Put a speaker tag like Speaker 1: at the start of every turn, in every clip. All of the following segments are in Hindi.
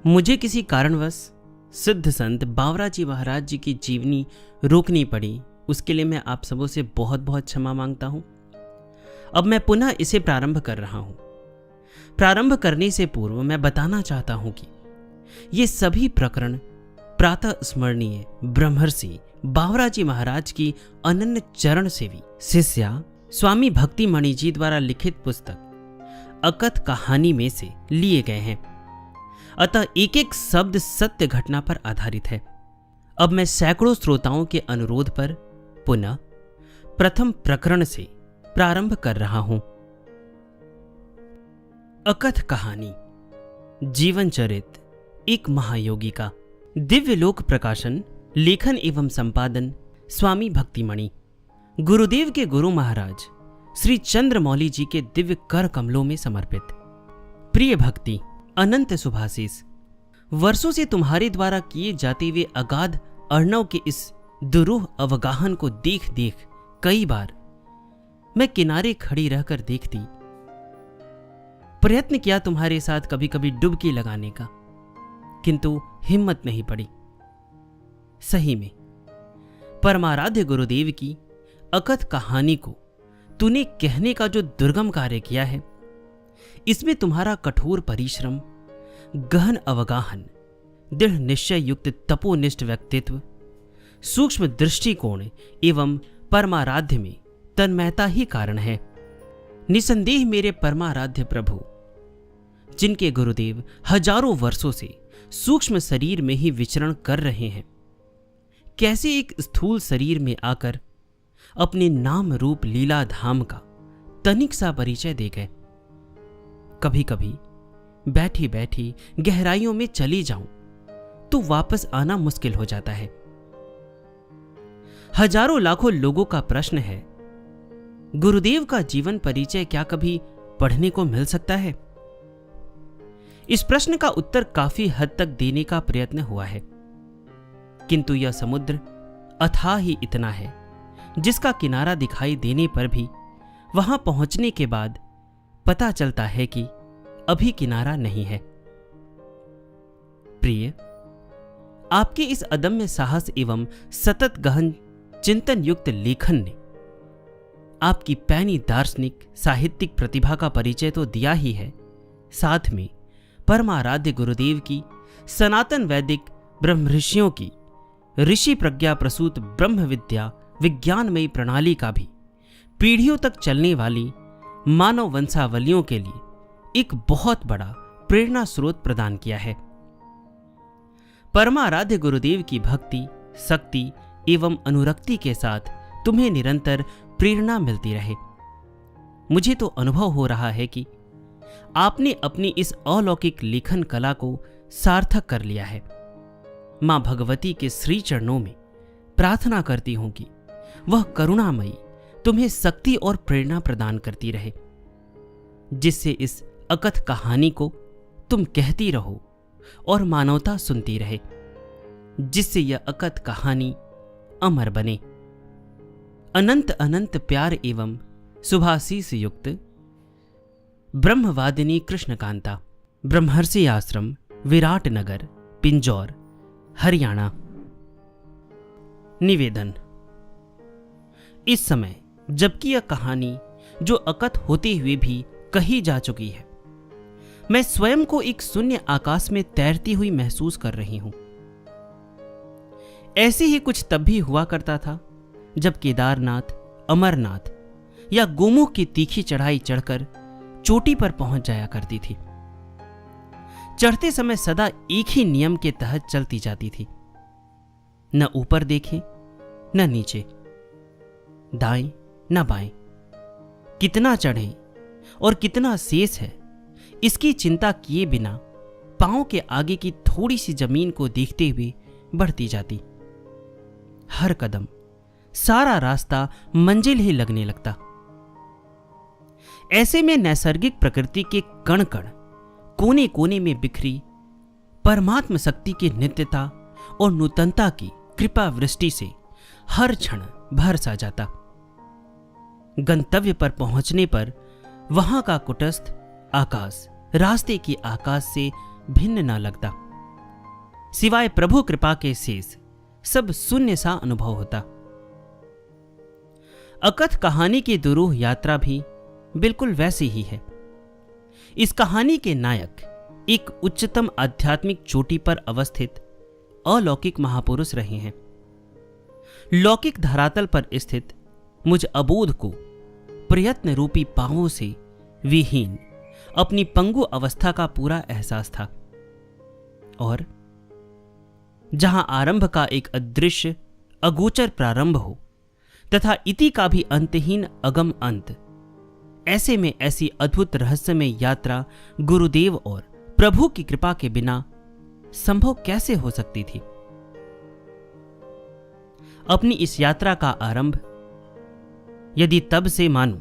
Speaker 1: मुझे किसी कारणवश सिद्ध संत बावरा जी महाराज जी की जीवनी रोकनी पड़ी। उसके लिए मैं आप सबों से बहुत बहुत क्षमा मांगता हूं। अब मैं पुनः इसे प्रारंभ कर रहा हूं। प्रारंभ करने से पूर्व मैं बताना चाहता हूं कि ये सभी प्रकरण प्रातः स्मरणीय ब्रह्मर्षि बावरा जी महाराज की अनन्य चरण सेवी शिष्या स्वामी भक्तिमणि जी द्वारा लिखित पुस्तक अकथ कहानी में से लिए गए हैं। अतः एक एक शब्द सत्य घटना पर आधारित है। अब मैं सैकड़ों श्रोताओं के अनुरोध पर पुनः प्रथम प्रकरण से प्रारंभ कर रहा हूं। अकथ कहानी जीवन चरित एक महायोगी का। दिव्य लोक प्रकाशन, लेखन एवं संपादन स्वामी भक्तिमणि। गुरुदेव के गुरु महाराज श्री चंद्रमौली जी के दिव्य कर कमलों में समर्पित। प्रिय भक्ति, अनंत शुभाशीष। वर्षों से तुम्हारे द्वारा किए जाते हुए अगाध अर्णव के इस दुरूह अवगाहन को देख देख कई बार मैं किनारे खड़ी रहकर देखती। प्रयत्न किया तुम्हारे साथ कभी कभी डुबकी लगाने का, किंतु हिम्मत नहीं पड़ी। सही में परमाराध्य गुरुदेव की अकथ कहानी को तूने कहने का जो दुर्गम कार्य किया है, इसमें तुम्हारा कठोर परिश्रम, गहन अवगाहन, दृढ़ निश्चय युक्त तपोनिष्ठ व्यक्तित्व, सूक्ष्म दृष्टिकोण एवं परमाराध्य में तन्मयता ही कारण है। निसंदेह मेरे परमाराध्य प्रभु, जिनके गुरुदेव हजारों वर्षों से सूक्ष्म शरीर में ही विचरण कर रहे हैं, कैसे एक स्थूल शरीर में आकर अपने नाम रूप लीला धाम का तनिक सा परिचय दे गए। कभी कभी बैठी बैठी गहराइयों में चली जाऊं तो वापस आना मुश्किल हो जाता है। हजारों लाखों लोगों का प्रश्न है, गुरुदेव का जीवन परिचय क्या कभी पढ़ने को मिल सकता है? इस प्रश्न का उत्तर काफी हद तक देने का प्रयत्न हुआ है, किंतु यह समुद्र अथाह ही इतना है जिसका किनारा दिखाई देने पर भी वहां पहुंचने के बाद पता चलता है कि अभी किनारा नहीं है। प्रिय, आपके इस अदम्य साहस एवं सतत गहन चिंतन युक्त लेखन ने आपकी पैनी दार्शनिक साहित्यिक प्रतिभा का परिचय तो दिया ही है, साथ में परमाराध्य गुरुदेव की सनातन वैदिक ब्रह्मऋषियों की ऋषि प्रज्ञा प्रसूत ब्रह्म विद्या विज्ञानमयी प्रणाली का भी पीढ़ियों तक चलने वाली मानव वंशावलियों के लिए एक बहुत बड़ा प्रेरणा स्रोत प्रदान किया है। परमाराध्य गुरुदेव की भक्ति, शक्ति एवं अनुरक्ति के साथ तुम्हें निरंतर प्रेरणा मिलती रहे। मुझे तो अनुभव हो रहा है कि आपने अपनी इस अलौकिक लेखन कला को सार्थक कर लिया है। मां भगवती के श्री चरणों में प्रार्थना करती हूं कि वह करुणामयी तुम्हें शक्ति और प्रेरणा प्रदान करती रहे, जिससे इस अकथ कहानी को तुम कहती रहो और मानवता सुनती रहे, जिससे यह अकथ कहानी अमर बने। अनंत अनंत प्यार एवं शुभाशीष युक्त ब्रह्मवादिनी कृष्णकांता, ब्रह्मर्षि आश्रम, विराट नगर, पिंजौर, हरियाणा। निवेदन। इस समय जबकि यह कहानी जो अकथ होते हुए भी कही जा चुकी है, मैं स्वयं को एक शून्य आकाश में तैरती हुई महसूस कर रही हूं। ऐसे ही कुछ तब भी हुआ करता था जब केदारनाथ, अमरनाथ या गोमुख की तीखी चढ़ाई चढ़कर चोटी पर पहुंच जाया करती थी। चढ़ते समय सदा एक ही नियम के तहत चलती जाती थी, न ऊपर देखें न नीचे, दाएं न बाएं। कितना चढ़े और कितना शेष है, इसकी चिंता किए बिना पांव के आगे की थोड़ी सी जमीन को देखते हुए बढ़ती जाती। हर कदम, सारा रास्ता मंजिल ही लगने लगता। ऐसे में नैसर्गिक प्रकृति के कण कण, कोने कोने में बिखरी परमात्म शक्ति की नित्यता और नूतनता की कृपा वृष्टि से हर क्षण भर सा जाता। गंतव्य पर पहुंचने पर वहां का कुटस्थ आकाश रास्ते के आकाश से भिन्न न लगता। सिवाय प्रभु कृपा के शेष सब शून्य सा अनुभव होता। अकथ कहानी की दुरूह यात्रा भी बिल्कुल वैसी ही है। इस कहानी के नायक एक उच्चतम आध्यात्मिक चोटी पर अवस्थित अलौकिक महापुरुष रहे हैं। लौकिक धरातल पर स्थित मुझ अबोध को प्रयत्न रूपी पांवों से विहीन अपनी पंगु अवस्था का पूरा एहसास था, और जहां आरंभ का एक अदृश्य अगोचर प्रारंभ हो तथा इति का भी अंतहीन अगम अंत, ऐसे में ऐसी अद्भुत रहस्यमय यात्रा गुरुदेव और प्रभु की कृपा के बिना संभव कैसे हो सकती थी। अपनी इस यात्रा का आरंभ यदि तब से मानूं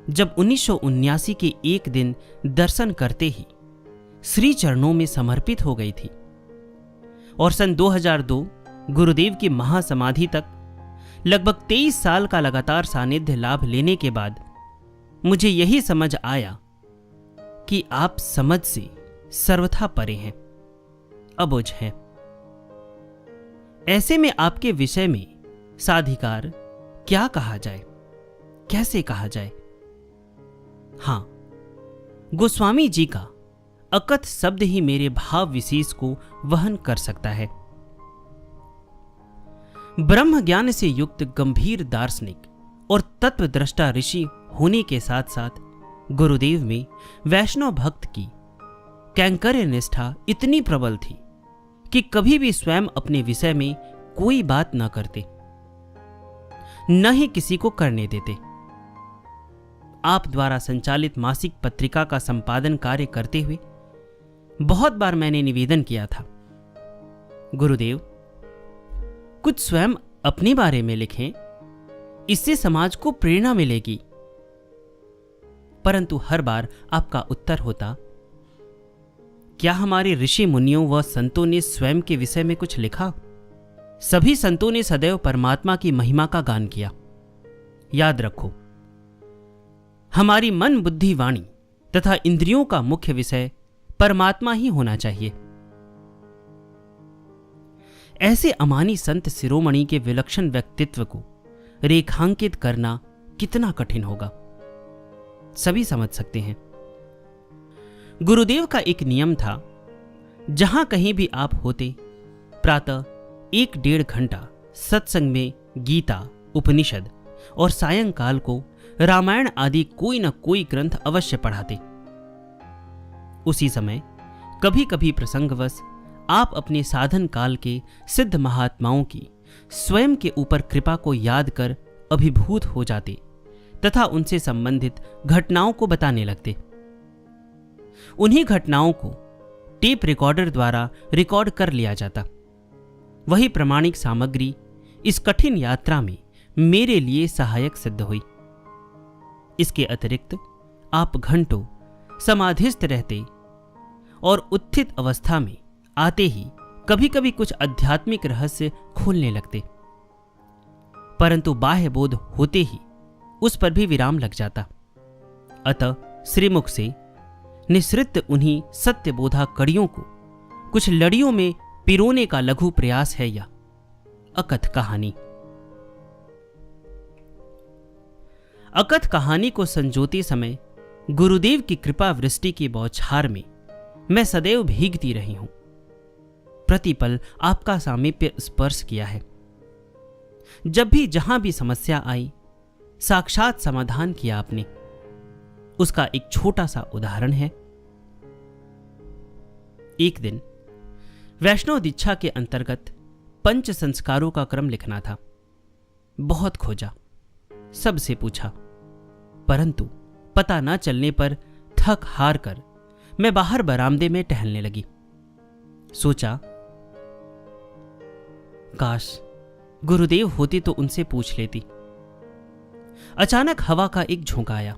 Speaker 1: जब 1979 के एक दिन दर्शन करते ही श्री चरणों में समर्पित हो गई थी, और सन 2002 गुरुदेव की महासमाधि तक लगभग 23 साल का लगातार सानिध्य लाभ लेने के बाद मुझे यही समझ आया कि आप समझ से सर्वथा परे हैं, अबुझ हैं। ऐसे में आपके विषय में साधिकार क्या कहा जाए, कैसे कहा जाए। हां, गोस्वामी जी का अकथ शब्द ही मेरे भाव विशेष को वहन कर सकता है। ब्रह्म ज्ञान से युक्त गंभीर दार्शनिक और तत्वद्रष्टा ऋषि होने के साथ साथ गुरुदेव में वैष्णव भक्त की कैंकर्य निष्ठा इतनी प्रबल थी कि कभी भी स्वयं अपने विषय में कोई बात न करते, न ही किसी को करने देते। आप द्वारा संचालित मासिक पत्रिका का संपादन कार्य करते हुए बहुत बार मैंने निवेदन किया था, गुरुदेव कुछ स्वयं अपने बारे में लिखें, इससे समाज को प्रेरणा मिलेगी। परंतु हर बार आपका उत्तर होता, क्या हमारे ऋषि मुनियों व संतों ने स्वयं के विषय में कुछ लिखा? सभी संतों ने सदैव परमात्मा की महिमा का गान किया। याद रखो, हमारी मन बुद्धि वाणी तथा इंद्रियों का मुख्य विषय परमात्मा ही होना चाहिए। ऐसे अमानी संत शिरोमणि के विलक्षण व्यक्तित्व को रेखांकित करना कितना कठिन होगा, सभी समझ सकते हैं। गुरुदेव का एक नियम था, जहां कहीं भी आप होते, प्रातः 1-1.5 घंटा सत्संग में गीता, उपनिषद और सायंकाल को रामायण आदि कोई न कोई ग्रंथ अवश्य पढ़ाते। उसी समय कभी कभी प्रसंगवश आप अपने साधन काल के सिद्ध महात्माओं की स्वयं के ऊपर कृपा को याद कर अभिभूत हो जाते तथा उनसे संबंधित घटनाओं को बताने लगते। उन्हीं घटनाओं को टेप रिकॉर्डर द्वारा रिकॉर्ड कर लिया जाता। वही प्रमाणिक सामग्री इस कठिन यात्रा में मेरे लिए सहायक सिद्ध हुई। इसके अतिरिक्त आप घंटों समाधिस्थ रहते और उत्थित अवस्था में आते ही कभी कभी कुछ आध्यात्मिक रहस्य खोलने लगते, परंतु बाह्य बोध होते ही उस पर भी विराम लग जाता। अतः श्रीमुख से निसृत उन्हीं सत्यबोधा कड़ियों को कुछ लड़ियों में पिरोने का लघु प्रयास है यह अकथ कहानी। अकथ कहानी को संजोते समय गुरुदेव की कृपा वृष्टि की बौछार में मैं सदैव भीगती रही हूं। प्रतिपल आपका सामीप्य स्पर्श किया है। जब भी जहां भी समस्या आई, साक्षात समाधान किया आपने। उसका एक छोटा सा उदाहरण है। एक दिन वैष्णव दीक्षा के अंतर्गत पंच संस्कारों का क्रम लिखना था। बहुत खोजा, सबसे पूछा, परंतु पता न चलने पर थक हार कर मैं बाहर बरामदे में टहलने लगी। सोचा, काश गुरुदेव होते तो उनसे पूछ लेती। अचानक हवा का एक झोंका आया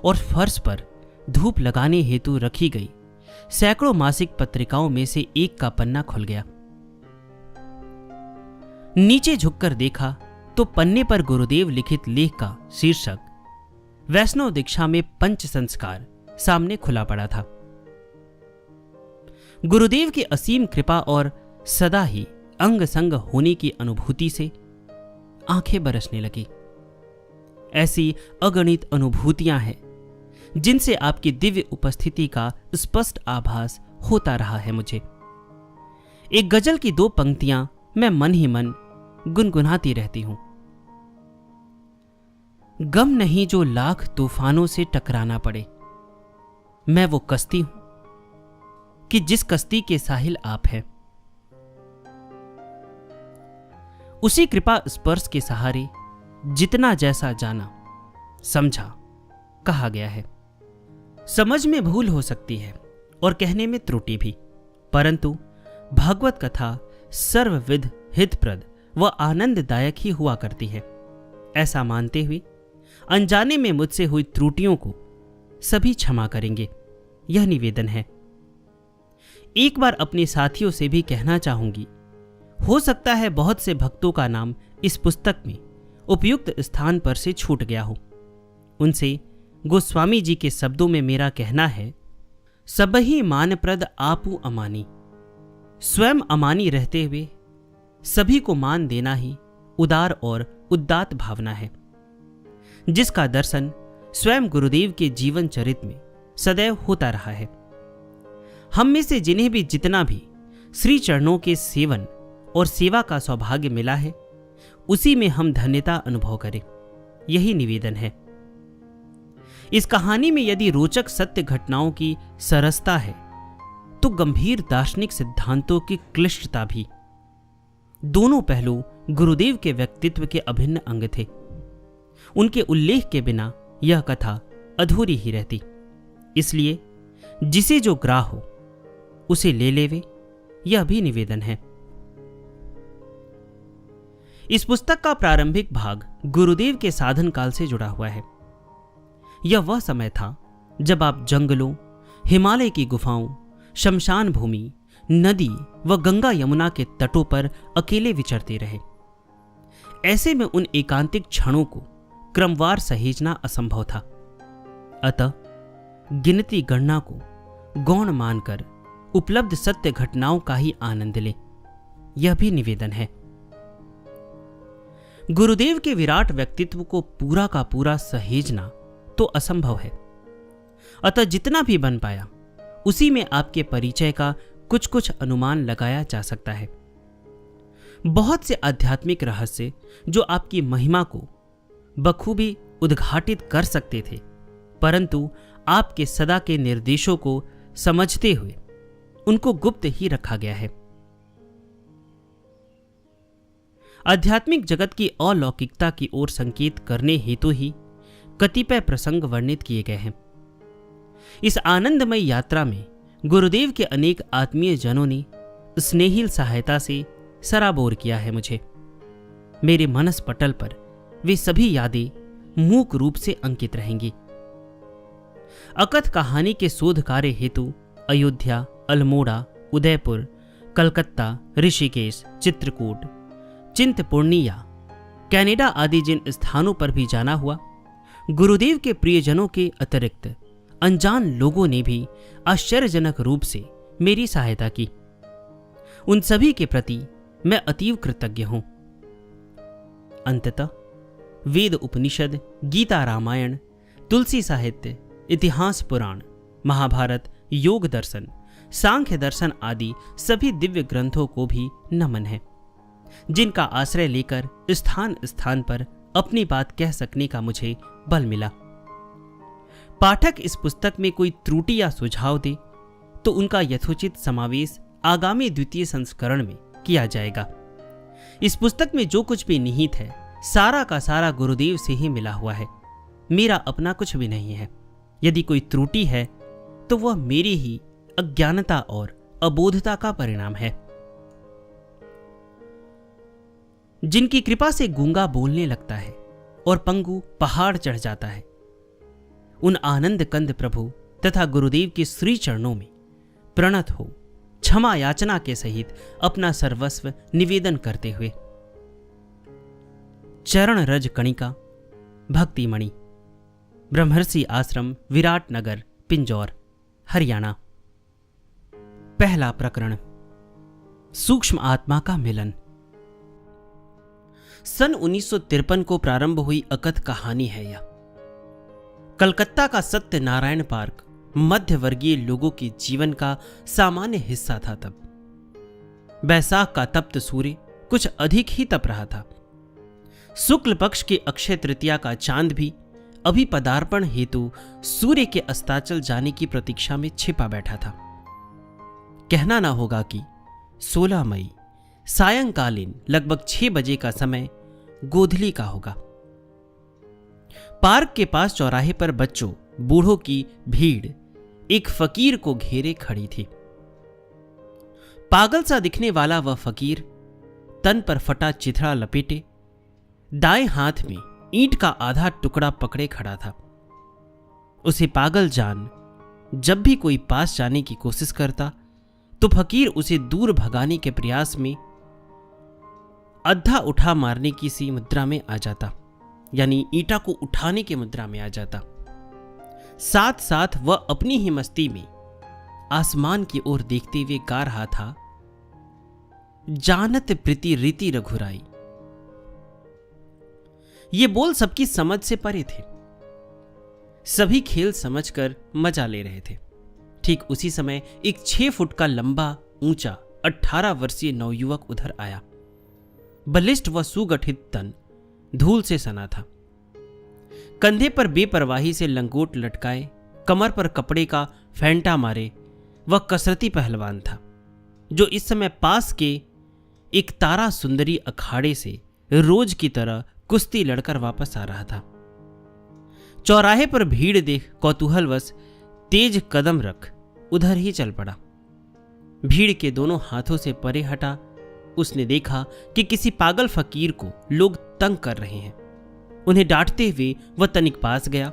Speaker 1: और फर्श पर धूप लगाने हेतु रखी गई सैकड़ों मासिक पत्रिकाओं में से एक का पन्ना खुल गया। नीचे झुककर देखा तो पन्ने पर गुरुदेव लिखित लेख का शीर्षक वैष्णव दीक्षा में पंच संस्कार सामने खुला पड़ा था। गुरुदेव की असीम कृपा और सदा ही अंग संग होने की अनुभूति से आंखें बरसने लगी। ऐसी अगणित अनुभूतियां हैं जिनसे आपकी दिव्य उपस्थिति का स्पष्ट आभास होता रहा है मुझे। एक गजल की 2 पंक्तियां मैं मन ही मन गुनगुनाती रहती हूं। गम नहीं जो लाख तूफानों से टकराना पड़े, मैं वो कश्ती हूं कि जिस कश्ती के साहिल आप हैं। उसी कृपा स्पर्श के सहारे जितना जैसा जाना समझा कहा गया है। समझ में भूल हो सकती है और कहने में त्रुटि भी, परंतु भागवत कथा सर्वविध हितप्रद व आनंददायक ही हुआ करती है। ऐसा मानते हुए अनजाने में मुझसे हुई त्रुटियों को सभी क्षमा करेंगे, यह निवेदन है। एक बार अपने साथियों से भी कहना चाहूंगी, हो सकता है बहुत से भक्तों का नाम इस पुस्तक में उपयुक्त स्थान पर से छूट गया हो। उनसे गोस्वामी जी के शब्दों में मेरा कहना है, सबही मानप्रद आपू अमानी। स्वयं अमानी रहते हुए सभी को मान देना ही उदार और उदात्त भावना है, जिसका दर्शन स्वयं गुरुदेव के जीवन चरित्र में सदैव होता रहा है। हम में से जिन्हें भी जितना भी श्री चरणों के सेवन और सेवा का सौभाग्य मिला है, उसी में हम धन्यता अनुभव करें, यही निवेदन है। इस कहानी में यदि रोचक सत्य घटनाओं की सरसता है, तो गंभीर दार्शनिक सिद्धांतों की क्लिष्टता भी। दोनों पहलू गुरुदेव के व्यक्तित्व के अभिन्न अंग थे। उनके उल्लेख के बिना यह कथा अधूरी ही रहती। इसलिए जिसे जो ग्राह हो उसे ले लेवे, यह भी निवेदन है। इस पुस्तक का प्रारंभिक भाग गुरुदेव के साधन काल से जुड़ा हुआ है। यह वह समय था जब आप जंगलों, हिमालय की गुफाओं, शमशान भूमि, नदी व गंगा यमुना के तटों पर अकेले विचरते रहे। ऐसे में उन एकांतिक क्षणों को क्रमवार सहेजना असंभव था। अतः गिनती गणना को गौण मानकर उपलब्ध सत्य घटनाओं का ही आनंद ले, यह भी निवेदन है। गुरुदेव के विराट व्यक्तित्व को पूरा का पूरा सहेजना तो असंभव है। अतः जितना भी बन पाया उसी में आपके परिचय का कुछ कुछ अनुमान लगाया जा सकता है। बहुत से आध्यात्मिक रहस्य जो आपकी महिमा को बखूबी उद्घाटित कर सकते थे, परंतु आपके सदा के निर्देशों को समझते हुए उनको गुप्त ही रखा गया है। आध्यात्मिक जगत की अलौकिकता की ओर संकेत करने हेतु ही कतिपय प्रसंग वर्णित किए गए हैं। इस आनंदमय यात्रा में गुरुदेव के अनेक आत्मीय जनों ने स्नेहिल सहायता से सराबोर किया है मुझे। मेरे मनस पटल पर वे सभी यादें मूक रूप से अंकित रहेंगी। अकथ कहानी के शोध कार्य हेतु अयोध्या, अल्मोड़ा, उदयपुर, कलकत्ता, ऋषिकेश, चित्रकूट, चिंतपूर्णिया, कनाडा आदि जिन स्थानों पर भी जाना हुआ, गुरुदेव के प्रियजनों के अतिरिक्त अनजान लोगों ने भी आश्चर्यजनक रूप से मेरी सहायता की। उन सभी के प्रति मैं अतीव कृतज्ञ हूं। अंततः वेद, उपनिषद, गीता, रामायण, तुलसी साहित्य, इतिहास, पुराण, महाभारत, योग दर्शन, सांख्य दर्शन आदि सभी दिव्य ग्रंथों को भी नमन है, जिनका आश्रय लेकर स्थान स्थान पर अपनी बात कह सकने का मुझे बल मिला। पाठक इस पुस्तक में कोई त्रुटि या सुझाव दे तो उनका यथोचित समावेश आगामी द्वितीय संस्करण में किया जाएगा। इस पुस्तक में जो कुछ भी निहित है, सारा का सारा गुरुदेव से ही मिला हुआ है। मेरा अपना कुछ भी नहीं है। यदि कोई त्रुटि है तो वह मेरी ही अज्ञानता और अबोधता का परिणाम है। जिनकी कृपा से गूंगा बोलने लगता है और पंगु पहाड़ चढ़ जाता है, उन आनंद कंद प्रभु तथा गुरुदेव के श्री चरणों में प्रणत हो क्षमा याचना के सहित अपना सर्वस्व निवेदन करते हुए। चरण रज कणिका, भक्तिमणि, ब्रह्मर्षि आश्रम, विराट नगर, पिंजौर, हरियाणा। पहला प्रकरण, सूक्ष्म आत्मा का मिलन। सन 1953 को प्रारंभ हुई अकथ कहानी है यह। कलकत्ता का सत्यनारायण पार्क मध्य वर्गीय लोगों के जीवन का सामान्य हिस्सा था। तब बैसाख का तप्त सूर्य कुछ अधिक ही तप रहा था। शुक्ल पक्ष के अक्षय तृतीया का चांद भी अभी पदार्पण हेतु सूर्य के अस्ताचल जाने की प्रतीक्षा में छिपा बैठा था। कहना ना होगा कि 16 मई सायंकालीन लगभग 6 बजे का समय गोधली का होगा। पार्क के पास चौराहे पर बच्चों बूढ़ों की भीड़ एक फकीर को घेरे खड़ी थी। पागल सा दिखने वाला वह फकीर तन पर फटा चिथड़ा लपेटे दाएं हाथ में ईंट का आधा टुकड़ा पकड़े खड़ा था। उसे पागल जान जब भी कोई पास जाने की कोशिश करता तो फकीर उसे दूर भगाने के प्रयास में अद्धा उठा मारने की सी मुद्रा में आ जाता, यानी ईंटा को उठाने की मुद्रा में आ जाता। साथ साथ वह अपनी ही मस्ती में आसमान की ओर देखते हुए गा रहा था, जानत प्रीति रीति रघुराई। ये बोल सबकी समझ से परे थे। सभी खेल समझकर मजा ले रहे थे। ठीक उसी समय एक 6 फुट का लंबा ऊंचा 18 वर्षीय नवयुवक उधर आया। बलिष्ठ व सुगठित तन धूल से सना था। कंधे पर बेपरवाही से लंगोट लटकाए, कमर पर कपड़े का फेंटा मारे वह कसरती पहलवान था, जो इस समय पास के एक तारा सुंदरी अखाड़े से रोज की तरह कुश्ती लड़कर वापस आ रहा था। चौराहे पर भीड़ देख कौतूहलवश तेज कदम रख उधर ही चल पड़ा। भीड़ के दोनों हाथों से परे हटा उसने देखा कि किसी पागल फकीर को लोग तंग कर रहे हैं। उन्हें डांटते हुए वह तनिक पास गया।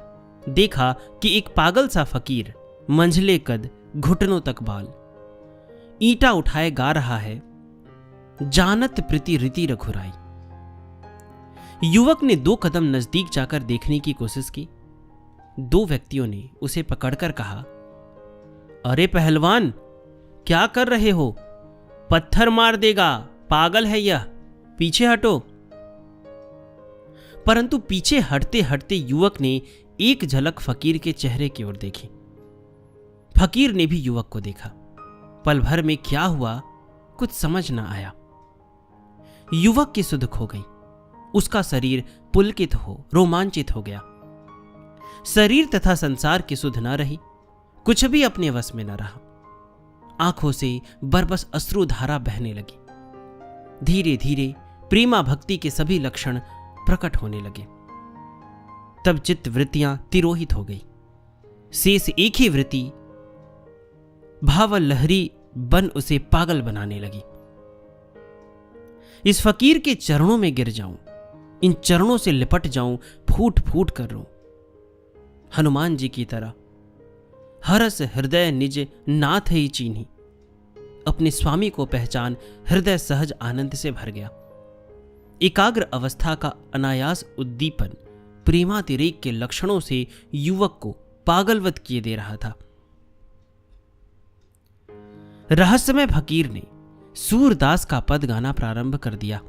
Speaker 1: देखा कि एक पागल सा फकीर मंझले कद घुटनों तक बाल ईंटा उठाए गा रहा है, जानत प्रीति रीति रघुराई। युवक ने 2 कदम नजदीक जाकर देखने की कोशिश की। 2 व्यक्तियों ने उसे पकड़कर कहा, अरे पहलवान, क्या कर रहे हो? पत्थर मार देगा, पागल है यह, पीछे हटो। परंतु पीछे हटते हटते युवक ने एक झलक फकीर के चेहरे की ओर देखी। फकीर ने भी युवक को देखा। पल भर में क्या हुआ कुछ समझ न आया। युवक की सुध खो गई। उसका शरीर पुलकित हो रोमांचित हो गया। शरीर तथा संसार की सुध न रही, कुछ भी अपने वश में न रहा। आंखों से बरबस अश्रुधारा बहने लगी। धीरे धीरे प्रेमा भक्ति के सभी लक्षण प्रकट होने लगे। तब चित्त वृत्तियां तिरोहित हो गई। शेष एक ही वृत्ति भावलहरी बन उसे पागल बनाने लगी। इस फकीर के चरणों में गिर जाऊं, इन चरणों से लिपट जाऊं, फूट फूट कर रो। हनुमान जी की तरह हरस हृदय निज नाथ ही चीन्ही। अपने स्वामी को पहचान हृदय सहज आनंद से भर गया। एकाग्र अवस्था का अनायास उद्दीपन प्रेमातिरेक के लक्षणों से युवक को पागलवत किए दे रहा था। रहस्यमय फकीर ने सूरदास का पद गाना प्रारंभ कर दिया।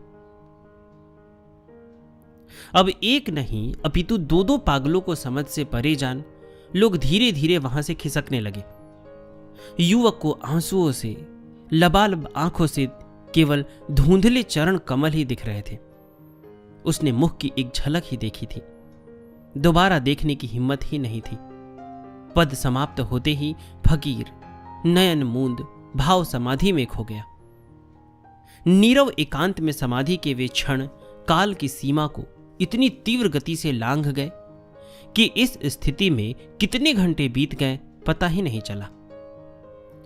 Speaker 1: अब एक नहीं अपितु 2-2 पागलों को समझ से परे जान लोग धीरे धीरे वहां से खिसकने लगे। युवक को आंसुओं से लबालब आंखों से केवल धुंधले चरण कमल ही दिख रहे थे। उसने मुख की एक झलक ही देखी थी, दोबारा देखने की हिम्मत ही नहीं थी। पद समाप्त होते ही फकीर नयन मूंद भाव समाधि में खो गया। नीरव एकांत में समाधि के वे क्षण काल की सीमा को इतनी तीव्र गति से लांघ गए कि इस स्थिति में कितने घंटे बीत गए पता ही नहीं चला।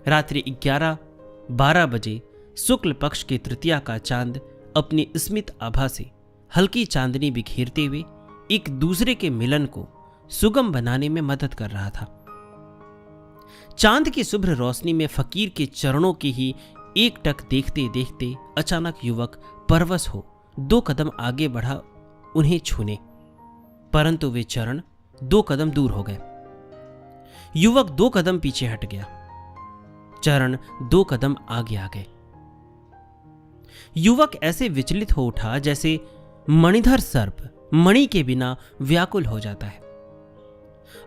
Speaker 1: रात्रि 11-12 बजे शुक्ल पक्ष के तृतीया का चांद अपनी स्मित आभा से हल्की चांदनी बिखेरते हुए एक दूसरे के मिलन को सुगम बनाने में मदद कर रहा था। चांद की शुभ्र रोशनी में फकीर के चरणों की ही एक टक देखते देखते अचानक युवक परवश हो 2 कदम आगे बढ़ा उन्हें छूने, परंतु वे चरण 2 कदम दूर हो गए। युवक 2 कदम पीछे हट गया। चरण 2 कदम आगे आ गए। युवक ऐसे विचलित हो उठा जैसे मणिधर सर्प मणि के बिना व्याकुल हो जाता है।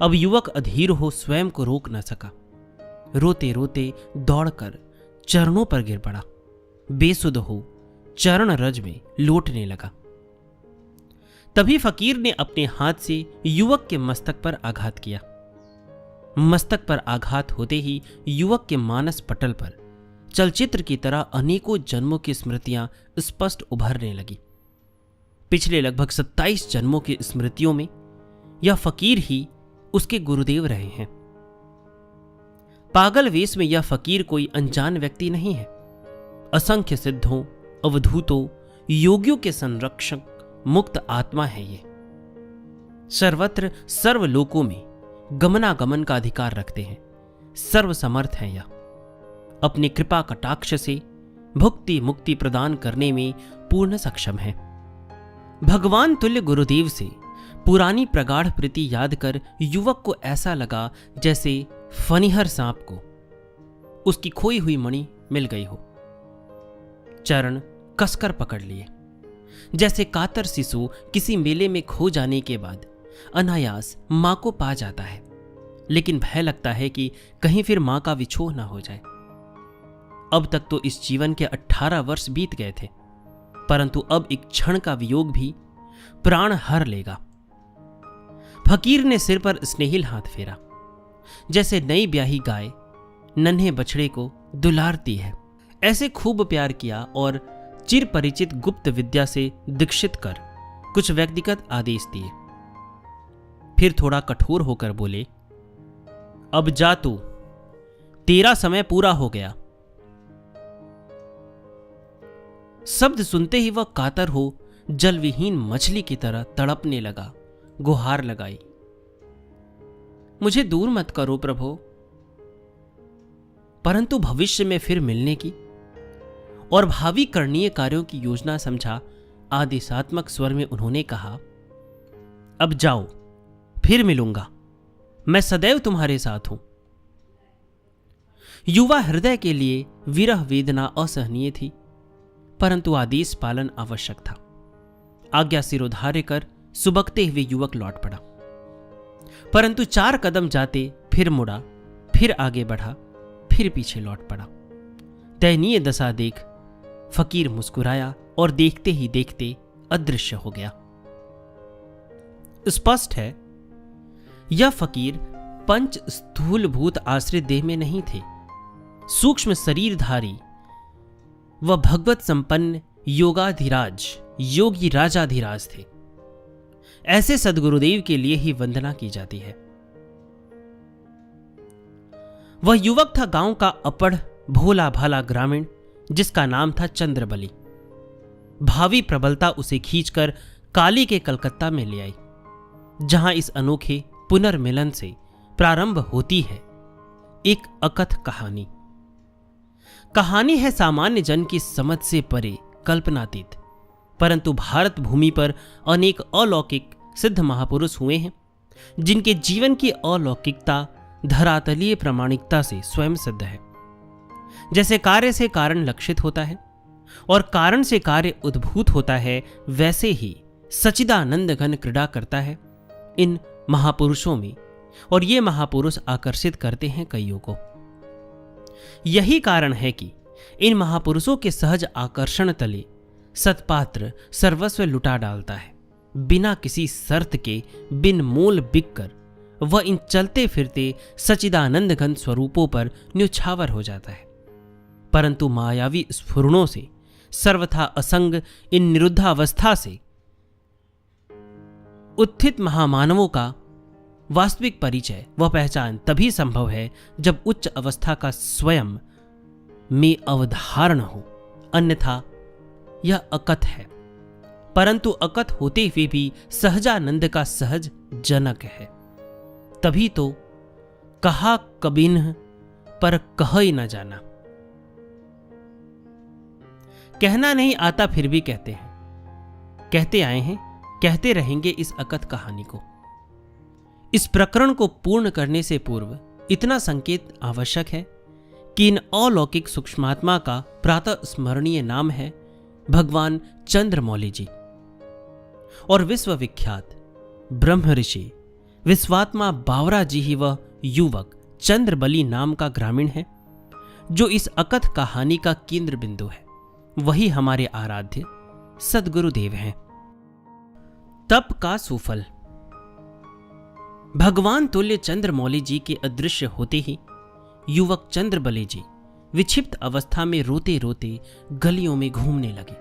Speaker 1: अब युवक अधीर हो स्वयं को रोक न सका। रोते रोते दौड़कर चरणों पर गिर पड़ा। बेसुध हो चरण रज में लौटने लगा। तभी फकीर ने अपने हाथ से युवक के मस्तक पर आघात किया। मस्तक पर आघात होते ही युवक के मानस पटल पर चलचित्र की तरह अनेकों जन्मों की स्मृतियां स्पष्ट उभरने लगी। पिछले लगभग 27 जन्मों की स्मृतियों में यह फकीर ही उसके गुरुदेव रहे हैं। पागल वेश में यह फकीर कोई अनजान व्यक्ति नहीं है। असंख्य सिद्धों, अवधूतों, योगियों के संरक्षक मुक्त आत्मा है ये। सर्वत्र सर्वलोकों में गमनागमन का अधिकार रखते हैं। सर्वसमर्थ है यह। अपनी कृपा कटाक्ष से भुक्ति मुक्ति प्रदान करने में पूर्ण सक्षम है। भगवान तुल्य गुरुदेव से पुरानी प्रगाढ़ प्रीति याद कर युवक को ऐसा लगा जैसे फनिहर सांप को उसकी खोई हुई मणि मिल गई हो। चरण कसकर पकड़ लिए, जैसे कातर शिशु किसी मेले में खो जाने के बाद अनायास मां को पा जाता है, लेकिन भय लगता है कि कहीं फिर मां का विछोह न हो जाए। अब तक तो इस जीवन के 18 वर्ष बीत गए थे, परंतु अब एक क्षण का वियोग भी प्राण हर लेगा। फकीर ने सिर पर स्नेहिल हाथ फेरा, जैसे नई ब्याही गाय नन्हे बछड़े को दुलारती है। ऐसे खूब प्यार किया और चिर परिचित गुप्त विद्या से दीक्षित कर कुछ व्यक्तिगत आदेश दिए। फिर थोड़ा कठोर होकर बोले, अब जा तू, तेरा समय पूरा हो गया। शब्द सुनते ही वह कातर हो जलविहीन मछली की तरह तड़पने लगा, गुहार लगाई, मुझे दूर मत करो प्रभु। परंतु भविष्य में फिर मिलने की और भावी करणीय कार्यों की योजना समझा आदेशात्मक स्वर में उन्होंने कहा, अब जाओ, फिर मिलूंगा, मैं सदैव तुम्हारे साथ हूं। युवा हृदय के लिए विरह वेदना असहनीय थी, परंतु आदेश पालन आवश्यक था। आज्ञा सिरोधार्य कर सुबकते हुए युवक लौट पड़ा, परंतु 4 कदम जाते फिर मुड़ा, फिर आगे बढ़ा, फिर पीछे लौट पड़ा। दयनीय दशा देख फकीर मुस्कुराया और देखते ही देखते अदृश्य हो गया। स्पष्ट है यह फकीर पंच स्थूलभूत आश्रित देह में नहीं थे। सूक्ष्म शरीरधारी व भगवत संपन्न योगाधिराज योगी राजाधिराज थे। ऐसे सद्गुरुदेव के लिए ही वंदना की जाती है। वह युवक था गांव का अपढ़ भोला भाला ग्रामीण, जिसका नाम था चंद्रबली। भावी प्रबलता उसे खींचकर काली के कलकत्ता में ले आई, जहां इस अनोखे पुनर्मिलन से प्रारंभ होती है एक अकथ कहानी। कहानी है सामान्य जन की समझ से परे, कल्पनातीत, परंतु भारत भूमि पर अनेक अलौकिक सिद्ध महापुरुष हुए हैं, जिनके जीवन की अलौकिकता धरातलीय प्रामाणिकता से स्वयं सिद्ध है। जैसे कार्य से कारण लक्षित होता है और कारण से कार्य उद्भूत होता है, वैसे ही सच्चिदानंद घन क्रीड़ा करता है इन महापुरुषों में, और ये महापुरुष आकर्षित करते हैं कईयों को। यही कारण है कि इन महापुरुषों के सहज आकर्षण तले सत्पात्र सर्वस्व लुटा डालता है, बिना किसी शर्त के, बिन मोल बिककर वह इन चलते फिरते सच्चिदानंद घन स्वरूपों पर न्यौछावर हो जाता है। परंतु मायावी स्फुरणों से सर्वथा असंग इन निरुद्धावस्था से उत्थित महामानवों का वास्तविक परिचय व पहचान तभी संभव है जब उच्च अवस्था का स्वयं में अवधारण हो, अन्यथा यह अकथ है, परंतु अकथ होते हुए भी सहजानंद का सहज जनक है। तभी तो कहा कबिन्ह पर कह ही न जाना। कहना नहीं आता फिर भी कहते हैं, कहते आए हैं, कहते रहेंगे इस अकथ कहानी को। इस प्रकरण को पूर्ण करने से पूर्व इतना संकेत आवश्यक है कि इन अलौकिक सूक्ष्मात्मा का प्रातः स्मरणीय नाम है भगवान चंद्रमौली जी और विश्वविख्यात ब्रह्म ऋषि विश्वात्मा बावरा जी ही वह युवक चंद्रबली नाम का ग्रामीण है जो इस अकथ कहानी का केंद्र बिंदु है। वही हमारे आराध्य सद्गुरुदेव हैं। तप का सुफल। भगवान तुल्य चंद्रमौली जी के अदृश्य होते ही युवक चंद्रबली जी विक्षिप्त अवस्था में रोते रोते गलियों में घूमने लगे।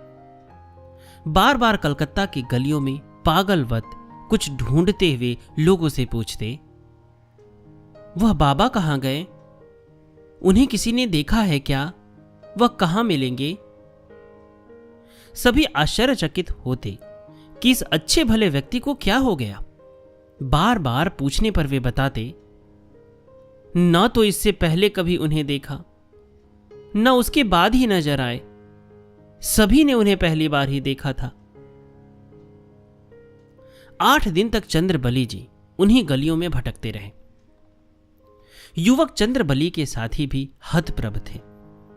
Speaker 1: बार बार कलकत्ता की गलियों में पागलवत कुछ ढूंढते हुए लोगों से पूछते, वह बाबा कहां गए? उन्हें किसी ने देखा है क्या? वह कहां मिलेंगे? सभी आश्चर्यचकित होते कि इस अच्छे भले व्यक्ति को क्या हो गया। बार बार पूछने पर वे बताते, न तो इससे पहले कभी उन्हें देखा, न उसके बाद ही नजर आए। सभी ने उन्हें पहली बार ही देखा था। 8 दिन तक चंद्रबली जी उन्हीं गलियों में भटकते रहे। युवक चंद्रबली के साथी भी हतप्रभ थे।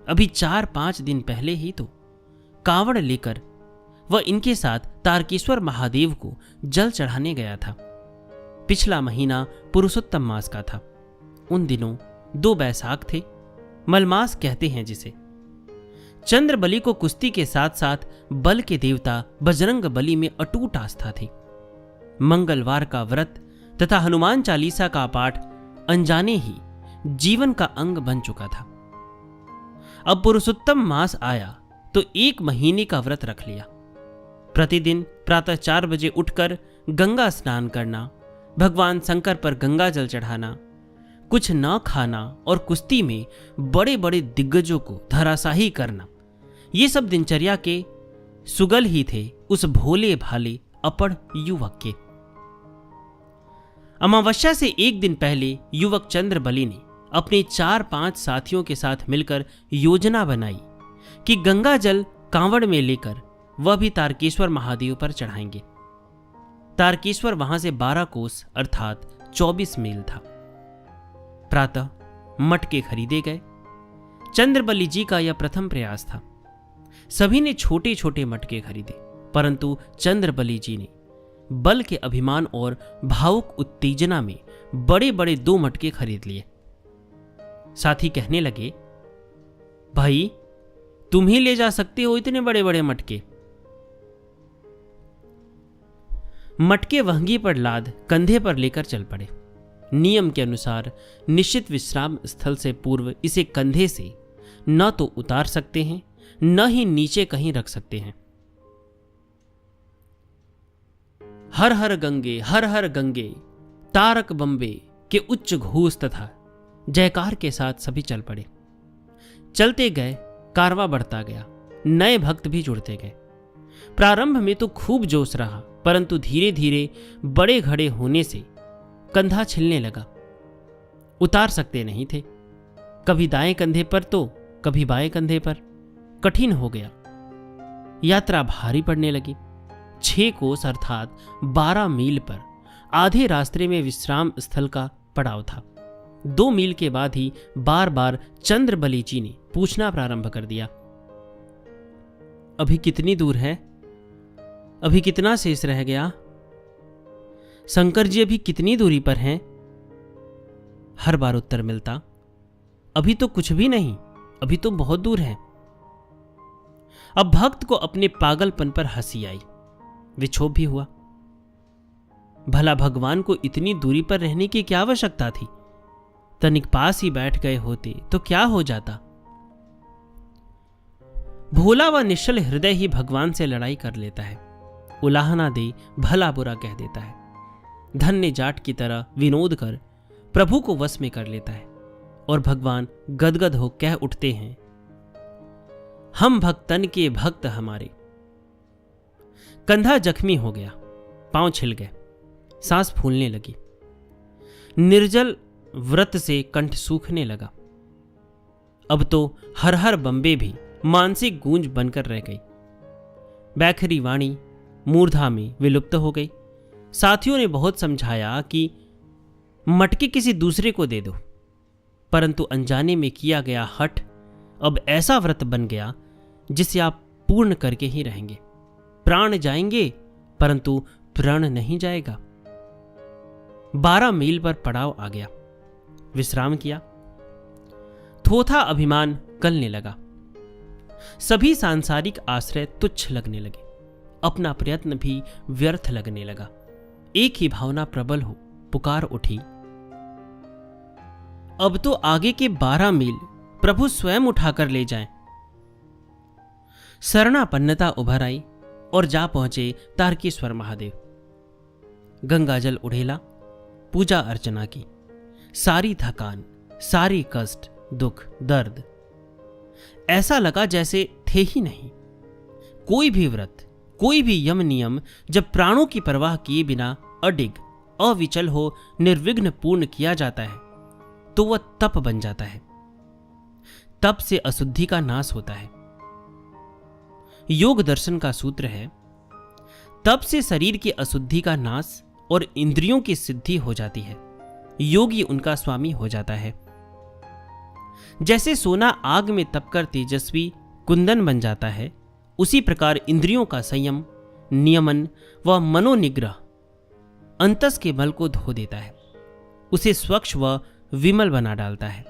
Speaker 1: अभी 4-5 दिन पहले ही तो कांवड़ लेकर वह इनके साथ तारकेश्वर महादेव को जल चढ़ाने गया था। पिछला महीना पुरुषोत्तम मास का था। उन दिनों 2 बैसाख थे, मलमास कहते हैं जिसे। चंद्रबली को कुश्ती के साथ साथ बल के देवता बजरंग बली में अटूट आस्था थी। मंगलवार का व्रत तथा हनुमान चालीसा का पाठ अनजाने ही जीवन का अंग बन चुका था। अब पुरुषोत्तम मास आया तो 1 महीने का व्रत रख लिया। प्रतिदिन प्रातः 4 बजे उठकर गंगा स्नान करना, भगवान शंकर पर गंगा जल चढ़ाना, कुछ न खाना और कुश्ती में बड़े बड़े दिग्गजों को धराशाही करना, ये सब दिनचर्या के सुगल ही थे उस भोले भाले अपढ़ युवक के। अमावस्या से 1 दिन पहले युवक चंद्रबली ने अपने 4-5 साथियों के साथ मिलकर योजना बनाई कि गंगा जल कांवड़ में लेकर वह भी तारकेश्वर महादेव पर चढ़ाएंगे। तारकेश्वर वहां से 12 कोस अर्थात 24 मील था। प्रातः मटके खरीदे गए। चंद्रबली जी का यह प्रथम प्रयास था। सभी ने छोटे छोटे मटके खरीदे, परंतु चंद्रबली जी ने बल के अभिमान और भावुक उत्तेजना में बड़े बड़े 2 मटके खरीद लिए। साथी कहने लगे, भाई तुम ही ले जा सकते हो इतने बड़े बड़े मटके। मटके वहंगी पर लाद कंधे पर लेकर चल पड़े। नियम के अनुसार निश्चित विश्राम स्थल से पूर्व इसे कंधे से न तो उतार सकते हैं, न ही नीचे कहीं रख सकते हैं। हर हर गंगे तारक बम्बे के उच्च घोष तथा जयकार के साथ सभी चल पड़े। चलते गए, कारवा बढ़ता गया, नए भक्त भी जुड़ते गए। प्रारंभ में तो खूब जोश रहा, परंतु धीरे धीरे बड़े घड़े होने से कंधा छिलने लगा। उतार सकते नहीं थे, कभी दाएं कंधे पर तो कभी बाएं कंधे पर। कठिन हो गया। यात्रा भारी पड़ने लगी। 6 कोस अर्थात 12 मील पर आधे रास्ते में विश्राम स्थल का पड़ाव था। 2 मील के बाद ही बार बार चंद्रबली जी ने पूछना प्रारंभ कर दिया, अभी कितनी दूर है? अभी कितना शेष रह गया? शंकर जी अभी कितनी दूरी पर हैं? हर बार उत्तर मिलता, अभी तो कुछ भी नहीं, अभी तो बहुत दूर है। अब भक्त को अपने पागलपन पर हंसी आई, विक्षोभ भी हुआ। भला भगवान को इतनी दूरी पर रहने की क्या आवश्यकता थी? तनिक पास ही बैठ गए होते तो क्या हो जाता। भोला व निश्चल हृदय ही भगवान से लड़ाई कर लेता है, उलाहना दे भला बुरा कह देता है, धन्य जाट की तरह विनोद कर प्रभु को वश में कर लेता है और भगवान गदगद हो कह उठते हैं, हम भक्तन के भक्त हमारे। कंधा जख्मी हो गया, पांव छिल गए, सांस फूलने लगी। निर्जल व्रत से कंठ सूखने लगा। अब तो हर हर बम्बे भी मानसिक गूंज बनकर रह गई। बैखरी वाणी मूर्धा में विलुप्त हो गई। साथियों ने बहुत समझाया कि मटके किसी दूसरे को दे दो, परंतु अनजाने में किया गया हठ अब ऐसा व्रत बन गया जिसे आप पूर्ण करके ही रहेंगे। प्राण जाएंगे परंतु प्रण नहीं जाएगा। 12 मील पर पड़ाव आ गया। विश्राम किया। थोथा अभिमान गलने लगा। सभी सांसारिक आश्रय तुच्छ लगने लगे। अपना प्रयत्न भी व्यर्थ लगने लगा। एक ही भावना प्रबल हो पुकार उठी, अब तो आगे के 12 मील प्रभु स्वयं उठाकर ले जाएं। शरणापन्नता उभर आई और जा पहुंचे तारकेश्वर महादेव। गंगाजल उड़ेला, पूजा अर्चना की। सारी थकान, सारी कष्ट, दुख, दर्द ऐसा लगा जैसे थे ही नहीं। कोई भी व्रत, कोई भी यम नियम जब प्राणों की परवाह किए बिना अडिग, अविचल हो निर्विघ्न पूर्ण किया जाता है तो वह तप बन जाता है। तप से अशुद्धि का नाश होता है। योग दर्शन का सूत्र है, तप से शरीर की अशुद्धि का नाश और इंद्रियों की सिद्धि हो जाती है। योगी उनका स्वामी हो जाता है। जैसे सोना आग में तपकर तेजस्वी कुंदन बन जाता है, उसी प्रकार इंद्रियों का संयम, नियमन व मनोनिग्रह अंतस के मल को धो देता है, उसे स्वच्छ व विमल बना डालता है।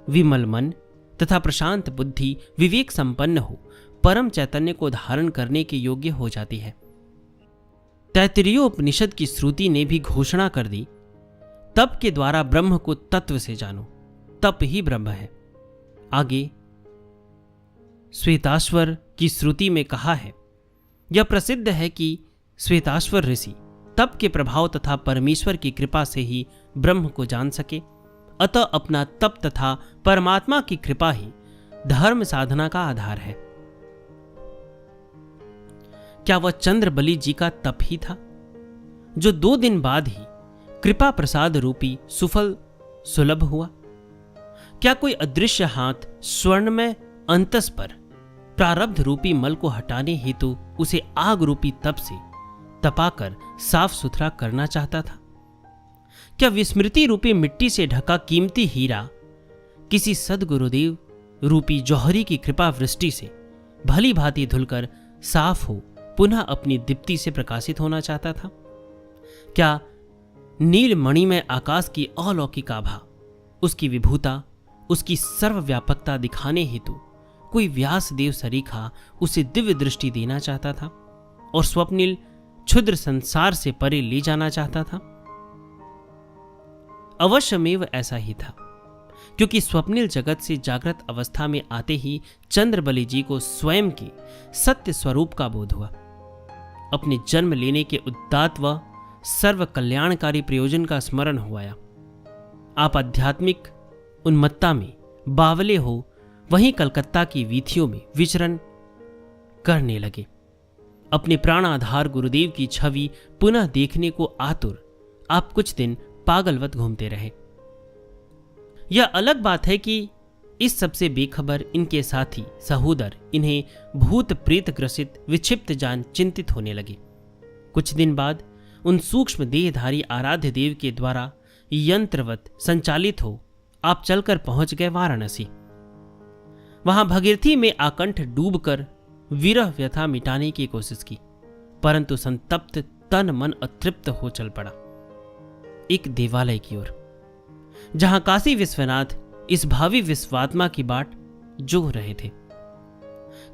Speaker 1: विमल मन तथा प्रशांत बुद्धि विवेक संपन्न हो परम चैतन्य को धारण करने के योग्य हो जाती है। तैत्तिरीयोपनिषद की श्रुति ने भी घोषणा कर दी, तप के द्वारा ब्रह्म को तत्व से जानो, तप ही ब्रह्म है। आगे श्वेताश्वर की श्रुति में कहा है, यह प्रसिद्ध है कि श्वेताश्वर ऋषि तप के प्रभाव तथा परमेश्वर की कृपा से ही ब्रह्म को जान सके, अतः अपना तप तथा परमात्मा की कृपा ही धर्म साधना का आधार है। क्या वह चंद्रबली जी का तप ही था जो 2 दिन बाद ही कृपा प्रसाद रूपी सुफल सुलभ हुआ? क्या कोई अदृश्य हाथ स्वर्णमय अंतस पर प्रारब्ध रूपी मल को हटाने हेतु उसे आग रूपी तप से तपाकर साफ सुथरा करना चाहता था? क्या विस्मृति रूपी मिट्टी से ढका कीमती हीरा किसी सद्गुरुदेव रूपी जौहरी की कृपा वृष्टि से भली भांति धुलकर साफ हो पुनः अपनी दीप्ति से प्रकाशित होना चाहता था? क्या नील मणि में आकाश की अलौकिक आभा, उसकी विभूता, उसकी सर्वव्यापकता दिखाने हेतु कोई व्यासदेव सरीखा उसे दिव्य दृष्टि देना चाहता था और स्वप्निल क्षुद्र संसार से परे ले जाना चाहता था? अवश्यमेव ऐसा ही था, क्योंकि स्वप्निल जगत से जागृत अवस्था में आते ही चंद्रबली जी को स्वयं के सत्य स्वरूप का बोध हुआ। अपने जन्म लेने के उदात्त व सर्व कल्याणकारी प्रयोजन का स्मरण हुआ। आप आध्यात्मिक उन्मत्ता में बावले हो वहीं कलकत्ता की वीथियों में विचरण करने लगे। अपने प्राणाधार गुरुदेव की छवि पुनः देखने को आतुर आप कुछ दिन पागलवत घूमते रहे। यह अलग बात है कि इस सबसे बेखबर इनके साथी सहोदर इन्हें भूत प्रेत ग्रसित विक्षिप्त जान चिंतित होने लगे। कुछ दिन बाद उन सूक्ष्म देहधारी आराध्य देव के द्वारा यंत्रवत संचालित हो आप चलकर पहुंच गए वाराणसी। वहां भगीरथी में आकंठ डूबकर विरह व्यथा मिटाने की कोशिश की, परंतु संतप्त तन मन अतृप्त हो चल पड़ा एक देवालय की ओर, जहां काशी विश्वनाथ इस भावी विश्वात्मा की बाट जोह रहे थे।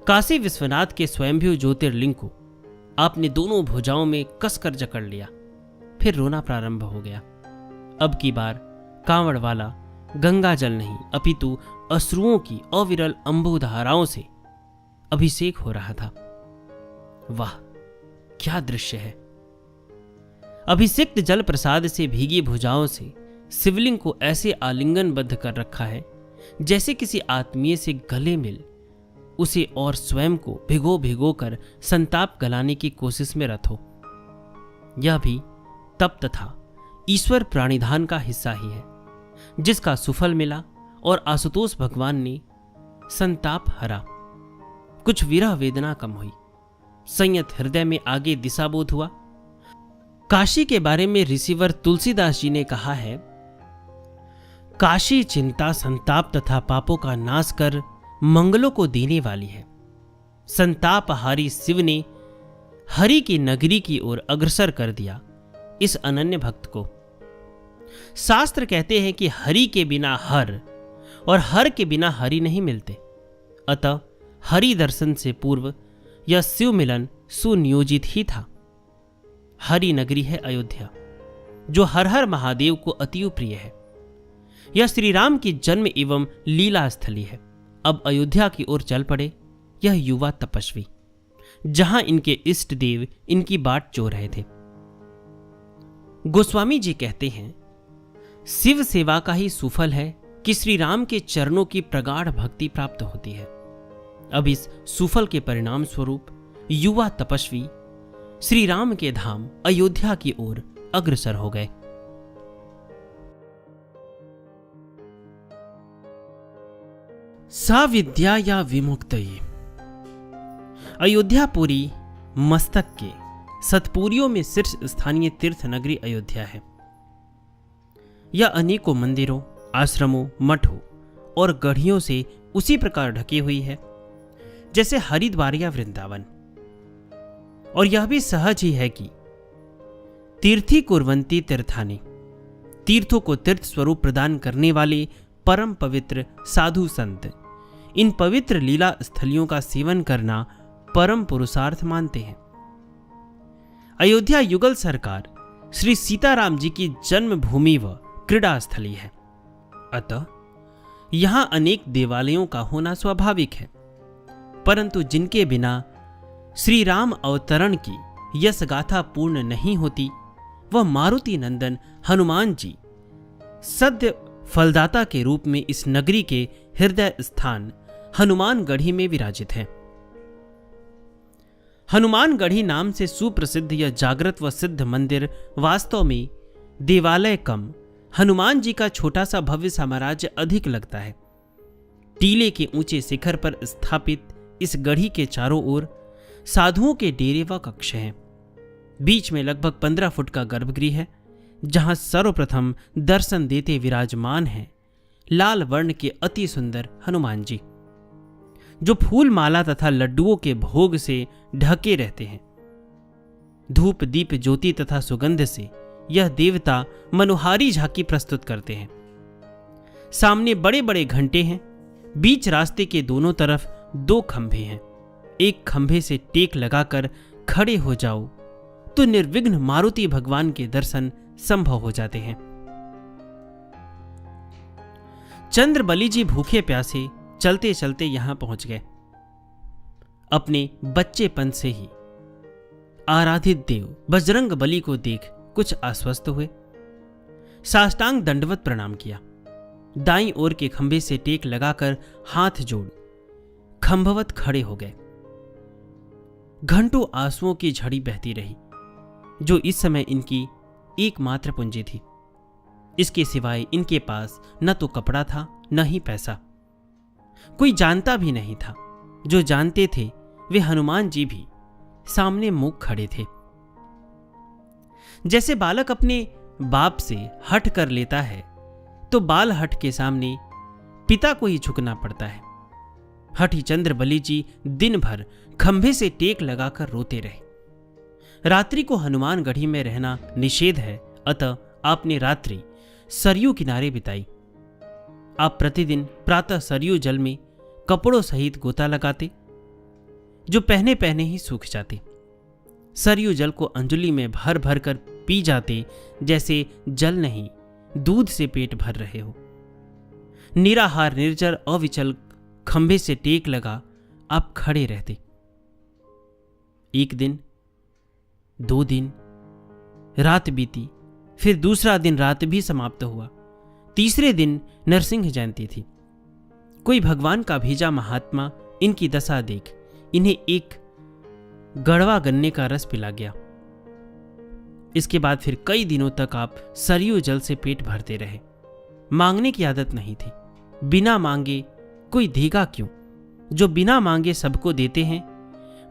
Speaker 1: काशी विश्वनाथ के स्वयंभू ज्योतिर्लिंग को आपने दोनों भुजाओं में कसकर जकड़ लिया। फिर रोना प्रारंभ हो गया। अब की बार कांवड़ वाला गंगा जल नहीं अपितु अश्रुओं की अविरल अंबुधाराओं से अभिषेक हो रहा था। वाह क्या दृश्य है! अभिषिक्त जल प्रसाद से भीगी भुजाओं से शिवलिंग को ऐसे आलिंगनबद्ध कर रखा है जैसे किसी आत्मीय से गले मिल उसे और स्वयं को भिगो भिगो कर संताप गलाने की कोशिश में रत हो। यह भी तप तथा ईश्वर प्राणिधान का हिस्सा ही है, जिसका सुफल मिला और आशुतोष भगवान ने संताप हरा। कुछ विरह वेदना कम हुई, संयत हृदय में आगे दिशाबोध हुआ। काशी के बारे में ऋषिवर तुलसीदास जी ने कहा है, काशी चिंता, संताप तथा पापों का नाश कर मंगलों को देने वाली है। संतापहारी शिव ने हरि की नगरी की ओर अग्रसर कर दिया इस अनन्य भक्त को। शास्त्र कहते हैं कि हरि के बिना हर और हर के बिना हरि नहीं मिलते। अतः हरि दर्शन से पूर्व यह शिव मिलन सुनियोजित ही था। हरि नगरी है अयोध्या, जो हर हर महादेव को अति प्रिय है। यह श्री राम की जन्म एवं लीला स्थली है। अब अयोध्या की ओर चल पड़े यह युवा तपस्वी, जहां इनके इष्ट देव इनकी बाट चो रहे थे। गोस्वामी जी कहते हैं, शिव सेवा का ही सुफल है कि श्री राम के चरणों की प्रगाढ़ भक्ति प्राप्त होती है। अब इस सुफल के परिणाम स्वरूप युवा तपस्वी श्री राम के धाम अयोध्या की ओर अग्रसर हो गए। सा विद्या या विमुक्तये। अयोध्यापुरी मस्तक के सतपुरियों में शीर्ष स्थानीय तीर्थ नगरी अयोध्या है। यह अनेकों मंदिरों, आश्रमों, मठों और गढ़ियों से उसी प्रकार ढकी हुई है जैसे हरिद्वार या वृंदावन। और यह भी सहज ही है कि तीर्थी कुर्वंती तीर्थानि, तीर्थों को तीर्थ स्वरूप प्रदान करने वाले परम पवित्र साधु संत इन पवित्र लीला स्थलियों का सेवन करना परम पुरुषार्थ मानते हैं। अयोध्या युगल सरकार श्री सीताराम जी की जन्मभूमि व क्रीड़ा स्थली है। अतः यहां अनेक देवालयों का होना स्वाभाविक है, परंतु जिनके बिना श्री राम अवतरण की यश गाथा पूर्ण नहीं होती, वह मारुति नंदन हनुमान जी सद्य फलदाता के रूप में इस नगरी के हृदय स्थान हनुमानगढ़ी में विराजित है। हनुमानगढ़ी नाम से सुप्रसिद्ध यह जागृत व सिद्ध मंदिर वास्तव में देवालय कम हनुमान जी का छोटा सा भव्य साम्राज्य अधिक लगता है। टीले के ऊंचे शिखर पर स्थापित इस गढ़ी के चारों ओर साधुओं के डेरे व कक्ष हैं। बीच में लगभग 15 फुट का गर्भगृह है, जहां सर्वप्रथम दर्शन देते विराजमान हैं लाल वर्ण के अति सुंदर हनुमान जी, जो फूल माला तथा लड्डुओं के भोग से ढके रहते हैं। धूप दीप ज्योति तथा सुगंध से यह देवता मनोहारी झांकी प्रस्तुत करते हैं। सामने बड़े बड़े घंटे हैं। बीच रास्ते के दोनों तरफ 2 खंभे हैं। एक खंभे से टेक लगाकर खड़े हो जाओ तो निर्विघ्न मारुति भगवान के दर्शन संभव हो जाते हैं। चंद्रबली जी भूखे प्यासे चलते चलते यहां पहुंच गए। अपने बच्चेपन से ही आराधित देव बजरंग बली को देख कुछ आश्वस्त हुए। साष्टांग दंडवत प्रणाम किया। दाईं ओर के खंभे से टेक लगाकर हाथ जोड़ खंभवत खड़े हो गए। घंटों आंसुओं की झड़ी बहती रही, जो इस समय इनकी एकमात्र पूंजी थी। इसके सिवाय इनके पास न तो कपड़ा था न ही पैसा। कोई जानता भी नहीं था। जो जानते थे वे हनुमान जी भी सामने मुख खड़े थे। जैसे बालक अपने बाप से हट कर लेता है तो बाल हट के सामने पिता को ही झुकना पड़ता है। हठी चंद्रबली जी दिन भर खंभे से टेक लगाकर रोते रहे। रात्रि को हनुमानगढ़ी में रहना निषेध है, अतः आपने रात्रि सरयू किनारे बिताई। आप प्रतिदिन प्रातः सरयू जल में कपड़ों सहित गोता लगाते, जो पहने पहने ही सूख जाते। सरयू जल को अंजलि में भर भर कर पी जाते, जैसे जल नहीं दूध से पेट भर रहे हो। निराहार निर्जर अविचल खंभे से टेक लगा आप खड़े रहते। 1 दिन, 2 दिन, रात बीती, फिर दूसरा दिन रात भी समाप्त हुआ। तीसरे दिन नरसिंह जयंती थी। कोई भगवान का भेजा महात्मा इनकी दशा देख इन्हें एक गड़वा गन्ने का रस पिला गया। इसके बाद फिर कई दिनों तक आप सरयू जल से पेट भरते रहे। मांगने की आदत नहीं थी। बिना मांगे कोई देगा क्यों? जो बिना मांगे सबको देते हैं,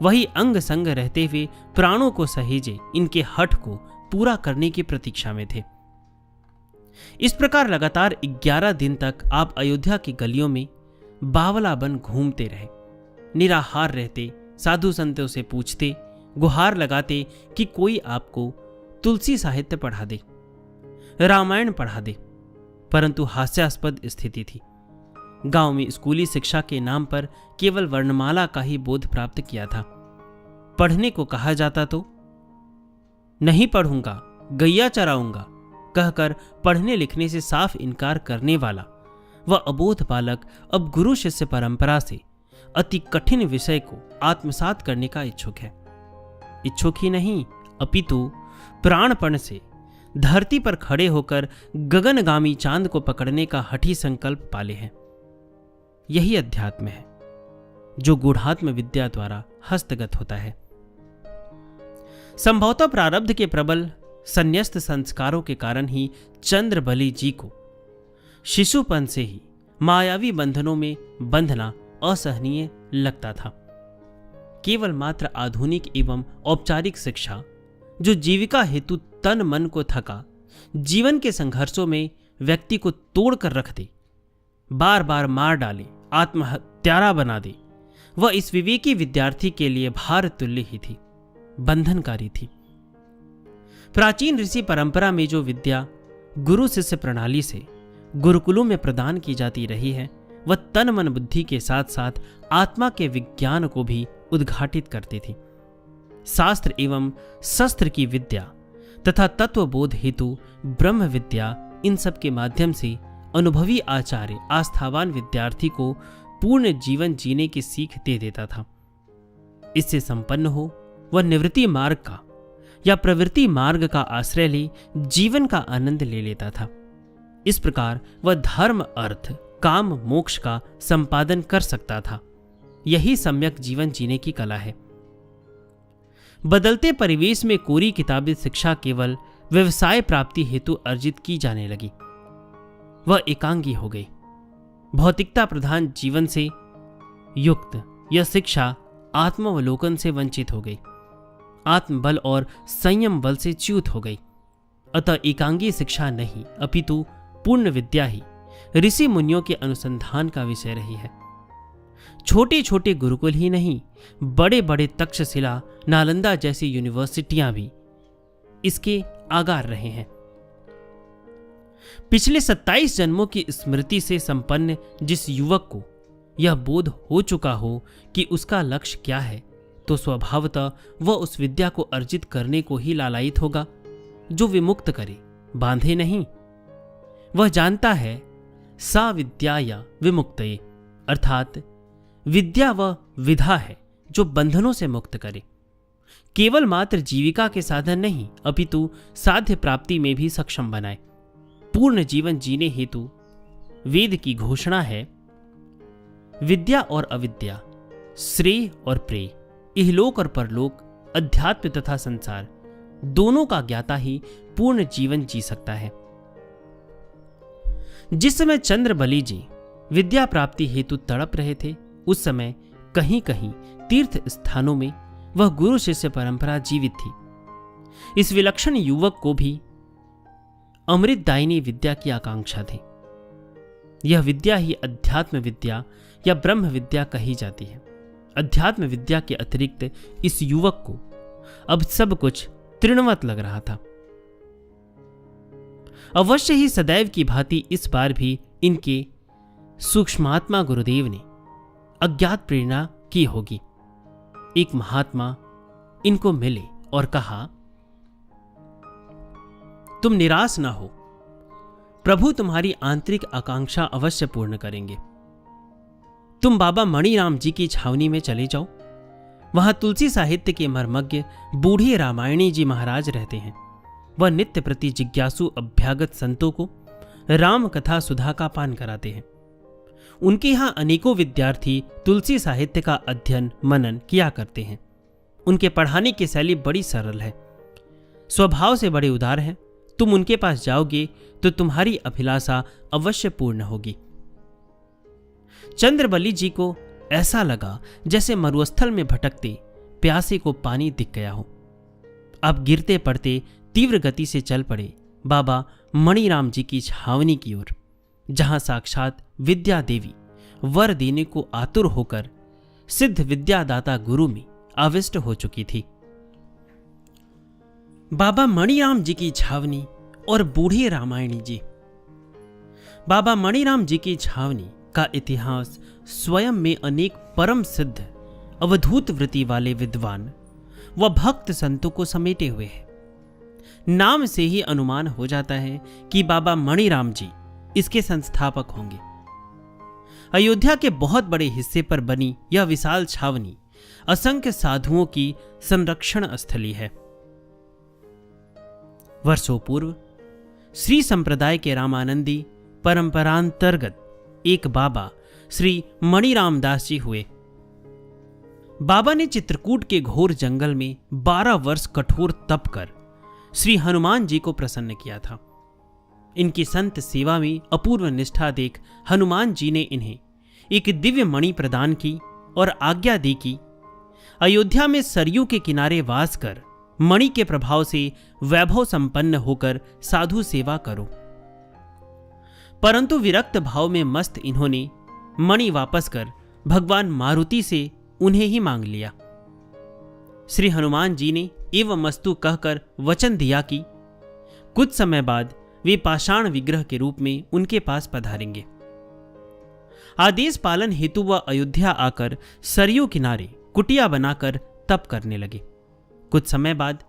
Speaker 1: वही अंग संग रहते हुए प्राणों को सहेजे इनके हठ को पूरा करने की प्रतीक्षा में थे। इस प्रकार लगातार 11 दिन तक आप अयोध्या की गलियों में बावला बन घूमते रहे, निराहार रहते, साधु संतों से पूछते, गुहार लगाते कि कोई आपको तुलसी साहित्य पढ़ा दे, रामायण पढ़ा दे। परंतु हास्यास्पद स्थिति थी। गांव में स्कूली शिक्षा के नाम पर केवल वर्णमाला का ही बोध प्राप्त किया था। पढ़ने को कहा जाता तो नहीं पढ़ूंगा, गैया चराऊंगा कहकर पढ़ने लिखने से साफ इनकार करने वाला वह अबोध बालक अब गुरु शिष्य परंपरा से अति कठिन विषय को आत्मसात करने का इच्छुक है। इच्छुक ही नहीं, अपितु प्राणपण से धरती पर खड़े होकर गगनगामी चांद को पकड़ने का हठी संकल्प पाले हैं। यही अध्यात्म है जो गूढ़ात्म विद्या द्वारा हस्तगत होता है। संभवतः प्रारब्ध के प्रबल संन्यस्त संस्कारों के कारण ही चंद्रबली जी को शिशुपन से ही मायावी बंधनों में बंधना असहनीय लगता था। केवल मात्र आधुनिक एवं औपचारिक शिक्षा जो जीविका हेतु तन मन को थका, जीवन के संघर्षों में व्यक्ति को तोड़कर रख दे, बार बार मार डाले, आत्महत्यारा बना दे, वह इस विवेकी विद्यार्थी के लिए भार तुल्य ही थी, बंधनकारी थी। प्राचीन ऋषि परंपरा में जो विद्या गुरु शिष्य प्रणाली से गुरुकुलों में प्रदान की जाती रही है, वह तन मन बुद्धि के साथ साथ आत्मा के विज्ञान को भी उद्घाटित करती थी। शास्त्र एवं शस्त्र की विद्या तथा तत्वबोध हेतु ब्रह्म विद्या, इन सब के माध्यम से अनुभवी आचार्य आस्थावान विद्यार्थी को पूर्ण जीवन जीने की सीख दे देता था। इससे संपन्न हो वह निवृत्ति मार्ग का या प्रवृत्ति मार्ग का आश्रय ले जीवन का आनंद ले लेता था। इस प्रकार वह धर्म, अर्थ, काम, मोक्ष का संपादन कर सकता था। यही सम्यक जीवन जीने की कला है। बदलते परिवेश में कोरी किताबी शिक्षा केवल व्यवसाय प्राप्ति हेतु अर्जित की जाने लगी। वह एकांगी हो गई। भौतिकता प्रधान जीवन से युक्त यह शिक्षा आत्मावलोकन से वंचित हो गई, आत्मबल और संयम बल से च्युत हो गई। अतः एकांगी शिक्षा नहीं, अपितु पूर्ण विद्या ही ऋषि मुनियों के अनुसंधान का विषय रही है। छोटे छोटे गुरुकुल ही नहीं, बड़े बड़े तक्षशिला, नालंदा जैसी यूनिवर्सिटियां भी इसके आगार रहे हैं। पिछले 27 जन्मों की स्मृति से संपन्न जिस युवक को यह बोध हो चुका हो कि उसका लक्ष्य क्या है, तो स्वभावतः वह उस विद्या को अर्जित करने को ही लालायित होगा जो विमुक्त करे, बांधे नहीं। वह जानता है सा विद्या या विमुक्तये, अर्थात विद्या वह विधा है जो बंधनों से मुक्त करे। केवल मात्र जीविका के साधन नहीं, अपितु साध्य प्राप्ति में भी सक्षम बनाए। पूर्ण जीवन जीने हेतु वेद की घोषणा है, विद्या और अविद्या, श्रेय और प्रेय, इहलोक और परलोक, अध्यात्म तथा संसार, दोनों का ज्ञाता ही पूर्ण जीवन जी सकता है। जिस समय चंद्रबली जी विद्या प्राप्ति हेतु तड़प रहे थे, उस समय कहीं कहीं तीर्थ स्थानों में वह गुरु शिष्य परंपरा जीवित थी। इस विलक्षण युवक को भी अमृतदायिनी विद्या की आकांक्षा थी। यह विद्या ही अध्यात्म विद्या या ब्रह्म विद्या कही जाती है। अध्यात्म विद्या के अतिरिक्त इस युवक को अब सब कुछ तृणवत लग रहा था। अवश्य ही सदैव की भांति इस बार भी इनके सूक्ष्मात्मा गुरुदेव ने अज्ञात प्रेरणा की होगी। एक महात्मा इनको मिले और कहा, तुम निराश ना हो, प्रभु तुम्हारी आंतरिक आकांक्षा अवश्य पूर्ण करेंगे। तुम बाबा मणिराम जी की छावनी में चले जाओ। वहां तुलसी साहित्य के मर्मज्ञ बूढ़ी रामायणी जी महाराज रहते हैं। वह नित्य प्रति जिज्ञासु अभ्यागत संतों को राम कथा सुधा का पान कराते हैं। उनके यहां अनेकों विद्यार्थी तुलसी साहित्य का अध्ययन मनन किया करते हैं। उनके पढ़ाने की शैली बड़ी सरल है, स्वभाव से बड़े उदार हैं। तुम उनके पास जाओगे तो तुम्हारी अभिलाषा अवश्य पूर्ण होगी। चंद्रबली जी को ऐसा लगा जैसे मरुस्थल में भटकते प्यासे को पानी दिख गया हो। आप गिरते पड़ते तीव्र गति से चल पड़े, बाबा मणिराम जी की छावनी की ओर, जहां साक्षात विद्या देवी वर देने को आतुर होकर सिद्ध विद्यादाता गुरु में आविष्ट हो चुकी थी। बाबा मणिराम जी की छावनी और बूढ़ी रामायणी जी। बाबा मणिराम जी की छावनी का इतिहास स्वयं में अनेक परम सिद्ध अवधूत वृत्ति वाले विद्वान व भक्त संतों को समेटे हुए है। नाम से ही अनुमान हो जाता है कि बाबा मणिराम जी इसके संस्थापक होंगे। अयोध्या के बहुत बड़े हिस्से पर बनी यह विशाल छावनी असंख्य साधुओं की संरक्षण स्थली है। वर्षों पूर्व श्री संप्रदाय के रामानंदी परंपरांतर्गत एक बाबा श्री मणिराम दास जी हुए। बाबा ने चित्रकूट के घोर जंगल में 12 वर्ष कठोर तप कर श्री हनुमान जी को प्रसन्न किया था। इनकी संत सेवा में अपूर्व निष्ठा देख हनुमान जी ने इन्हें एक दिव्य मणि प्रदान की और आज्ञा दी कि अयोध्या में सरयू के किनारे वास कर मणि के प्रभाव से वैभव संपन्न होकर साधु सेवा करो। परंतु विरक्त भाव में मस्त इन्होंने मणि वापस कर भगवान मारुति से उन्हें ही मांग लिया। श्री हनुमान जी ने एवं मस्तु कहकर वचन दिया कि कुछ समय बाद वे पाषाण विग्रह के रूप में उनके पास पधारेंगे। आदेश पालन हेतु वह अयोध्या आकर सरयू किनारे कुटिया बनाकर तप करने लगे। कुछ समय बाद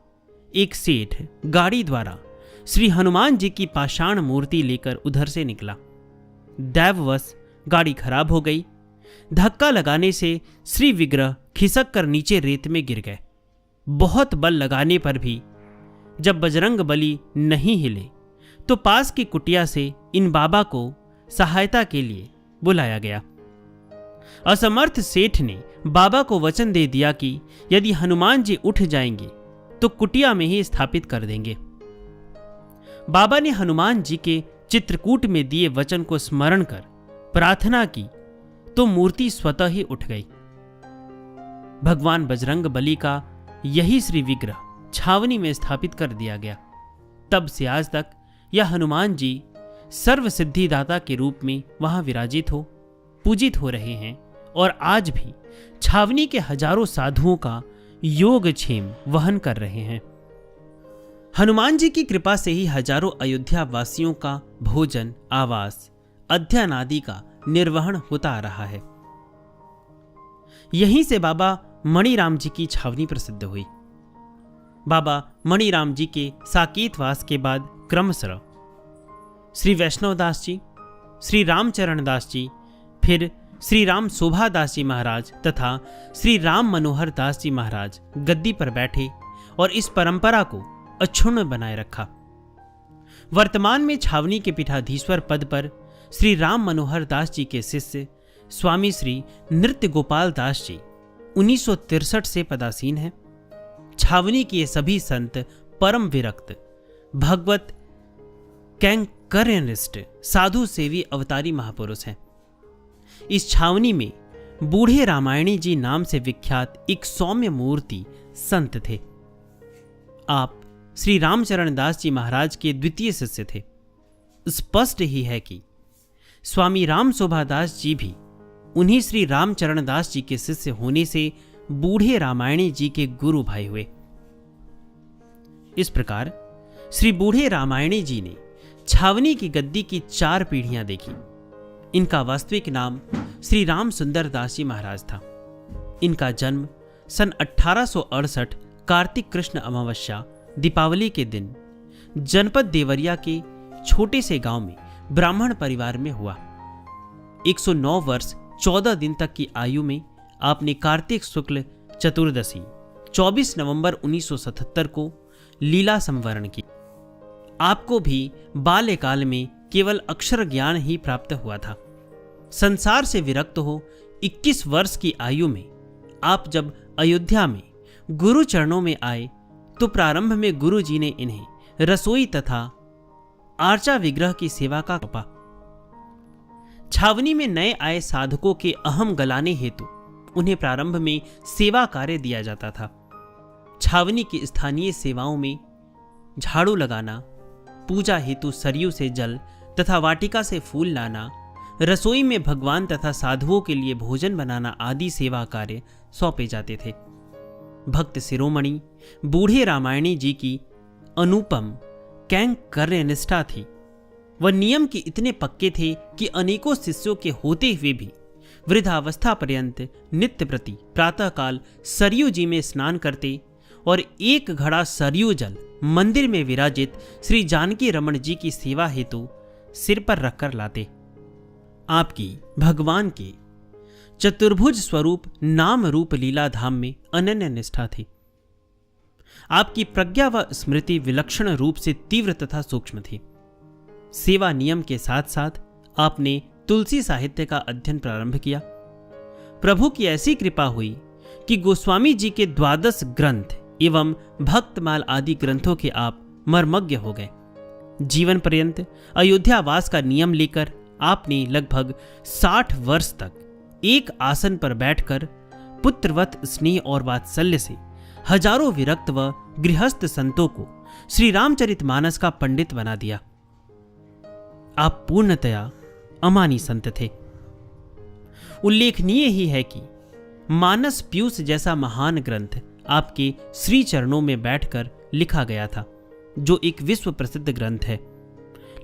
Speaker 1: एक सेठ गाड़ी द्वारा श्री हनुमान जी की पाषाण मूर्ति लेकर उधर से निकला। दैववश गाड़ी खराब हो गई। धक्का लगाने से श्री विग्रह खिसक कर नीचे रेत में गिर गए। बहुत बल लगाने पर भी जब बजरंग बली नहीं हिले तो पास की कुटिया से इन बाबा को सहायता के लिए बुलाया गया। असमर्थ सेठ ने बाबा को वचन दे दिया कि यदि हनुमान जी उठ जाएंगे तो कुटिया में ही स्थापित कर देंगे। बाबा ने हनुमान जी के चित्रकूट में दिए वचन को स्मरण कर प्रार्थना की तो मूर्ति स्वतः ही उठ गई। भगवान बजरंग बली का यही श्री विग्रह छावनी में स्थापित कर दिया गया। तब से आज तक यह हनुमान जी सर्व सिद्धिदाता के रूप में वहां विराजित हो पूजित हो रहे हैं और आज भी छावनी के हजारों साधुओं का योगक्षेम वहन कर रहे हैं। हनुमान जी की कृपा से ही हजारों अयोध्या वासियों का भोजन, आवास, अध्ययन आदि का निर्वहन होता आ रहा है। यहीं से बाबा मणिराम जी की छावनी प्रसिद्ध हुई। बाबा मणिराम जी के साकेतवास के बाद क्रमशः श्री वैष्णव दास जी, श्री रामचरण दास जी, फिर श्री राम शोभा दास जी महाराज तथा श्री राम मनोहर दास जी महाराज गद्दी पर बैठे और इस परंपरा को अक्षुण्ण बनाए रखा। वर्तमान में छावनी के पीठाधीश्वर पद पर श्री राम मनोहर दास जी के शिष्य स्वामी श्री नृत्य गोपाल दास जी 1963 से पदासीन हैं। छावनी के ये सभी संत परम विरक्त, भगवत कैंकर्यनिष्ठ, साधु सेवी अवतारी महापुरुष हैं। इस छावनी में बूढ़े रामायणी जी नाम से विख्यात एक सौम्य मूर्ति संत थे। आप श्री रामचरण दास जी महाराज के द्वितीय शिष्य थे। स्पष्ट ही है कि स्वामी राम शोभा दास जी भी उन्हीं श्री रामचरण दास जी के शिष्य होने से बूढ़े रामायणी जी के गुरु भाई हुए। इस प्रकार श्री बूढ़े रामायणी जी ने छावनी की गद्दी की 4 पीढ़ियां देखी। इनका वास्तविक नाम श्री राम सुंदर दास जी महाराज था। इनका जन्म सन 1868 कार्तिक कृष्ण अमावस्या दीपावली के दिन जनपद देवरिया के छोटे से गांव में ब्राह्मण परिवार में हुआ। 109 वर्ष 14 दिन तक की आयु में आपने कार्तिक शुक्ल चतुर्दशी 24 नवंबर 1977 को लीला संवरण की। आपको भी बाल्यकाल में केवल अक्षर ज्ञान ही प्राप्त हुआ था। संसार से विरक्त हो 21 वर्ष की आयु में आप जब अयोध्या में गुरु चरणों में आए तो प्रारंभ में गुरु जी ने इन्हें रसोई तथा आर्चा विग्रह की सेवा का सौंपा। छावनी में नए आए साधकों के अहम गलाने हेतु उन्हें प्रारंभ में सेवा कार्य दिया जाता था। छावनी की स्थानीय सेवाओं में झाड़ू लगाना, पूजा हेतु सरयू से जल तथा वाटिका से फूल लाना, रसोई में भगवान तथा साधुओं के लिए भोजन बनाना आदि सेवा कार्य सौंपे जाते थे। भक्त शिरोमणि बूढ़े रामायणी जी की अनुपम कैंकर्य निष्ठा थी। वह नियम के इतने पक्के थे कि अनेकों शिष्यों के होते हुए भी वृद्धावस्था पर्यंत नित्य प्रति प्रातःकाल सरयू जी में स्नान करते और एक घड़ा सरयू जल मंदिर में विराजित श्री जानकी रमण जी की सेवा हेतु सिर पर रखकर लाते। आपकी भगवान के चतुर्भुज स्वरूप नाम रूप लीला धाम में अनन्य निष्ठा थी। आपकी प्रज्ञा व स्मृति विलक्षण रूप से तीव्र तथा सूक्ष्म थी। सेवा नियम के साथ साथ आपने तुलसी साहित्य का अध्ययन प्रारंभ किया। प्रभु की ऐसी कृपा हुई कि गोस्वामी जी के 12 ग्रंथ एवं भक्तमाल आदि ग्रंथों के आप मर्मज्ञ हो गए। जीवन पर्यंत अयोध्यावास का नियम लेकर आपने लगभग 60 वर्ष तक एक आसन पर बैठकर पुत्रवत स्नेह और वात्सल्य से हजारों विरक्त व गृहस्थ संतों को श्री रामचरितमानस का पंडित बना दिया। आप पूर्णतया अमानी संत थे। उल्लेखनीय ही है कि मानस पीयूष जैसा महान ग्रंथ आपके श्री चरणों में बैठकर लिखा गया था, जो एक विश्व प्रसिद्ध ग्रंथ है।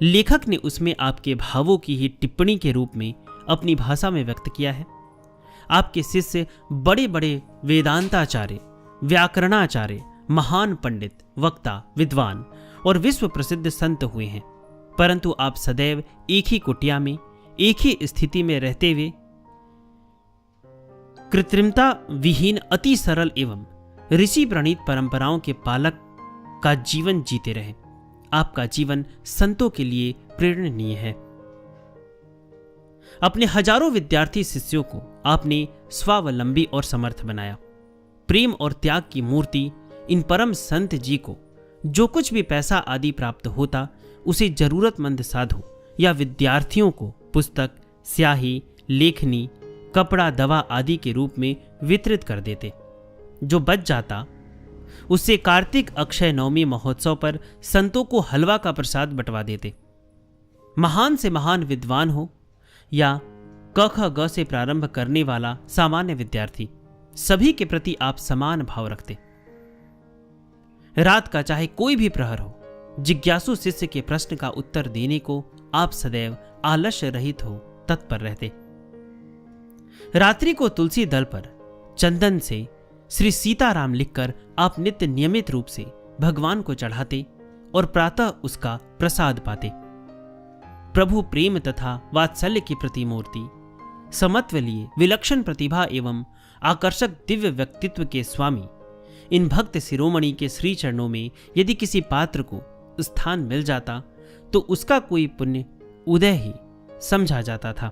Speaker 1: लेखक ने उसमें आपके भावों की ही टिप्पणी के रूप में अपनी भाषा में व्यक्त किया है। आपके शिष्य बड़े बड़े वेदांताचार्य, व्याकरणाचार्य, महान पंडित, वक्ता, विद्वान और विश्व प्रसिद्ध संत हुए हैं, परंतु आप सदैव एक ही कुटिया में एक ही स्थिति में रहते हुए कृत्रिमता विहीन अति सरल एवं ऋषि प्रणीत परंपराओं के पालक का जीवन जीते रहे। आपका जीवन संतों के लिए प्रेरणीय है। अपने हजारों विद्यार्थी शिष्यों को आपने स्वावलंबी और समर्थ बनाया। प्रेम और त्याग की मूर्ति इन परम संत जी को जो कुछ भी पैसा आदि प्राप्त होता, उसे जरूरतमंद साधु या विद्यार्थियों को पुस्तक, स्याही, लेखनी, कपड़ा, दवा आदि के रूप में वितरित कर देते। जो बच जाता उससे कार्तिक अक्षय नवमी महोत्सव पर संतों को हलवा का प्रसाद बंटवा देते। महान से महान विद्वान हो या क ख ग से प्रारंभ करने वाला सामान्य विद्यार्थी, सभी के प्रति आप समान भाव रखते। रात का चाहे कोई भी प्रहर हो, जिज्ञासु शिष्य के प्रश्न का उत्तर देने को आप सदैव आलस्य रहित हो तत्पर रहते। रात्रि को तुलसी दल पर चंदन से श्री सीताराम लिखकर आप नित्य नियमित रूप से भगवान को चढ़ाते और प्रातः उसका प्रसाद पाते। प्रभु प्रेम तथा वात्सल्य की प्रतिमूर्ति, समत्व लिए विलक्षण प्रतिभा एवं आकर्षक दिव्य व्यक्तित्व के स्वामी इन भक्त शिरोमणि के श्री चरणों में यदि किसी पात्र को स्थान मिल जाता तो उसका कोई पुण्य उदय ही समझा जाता था।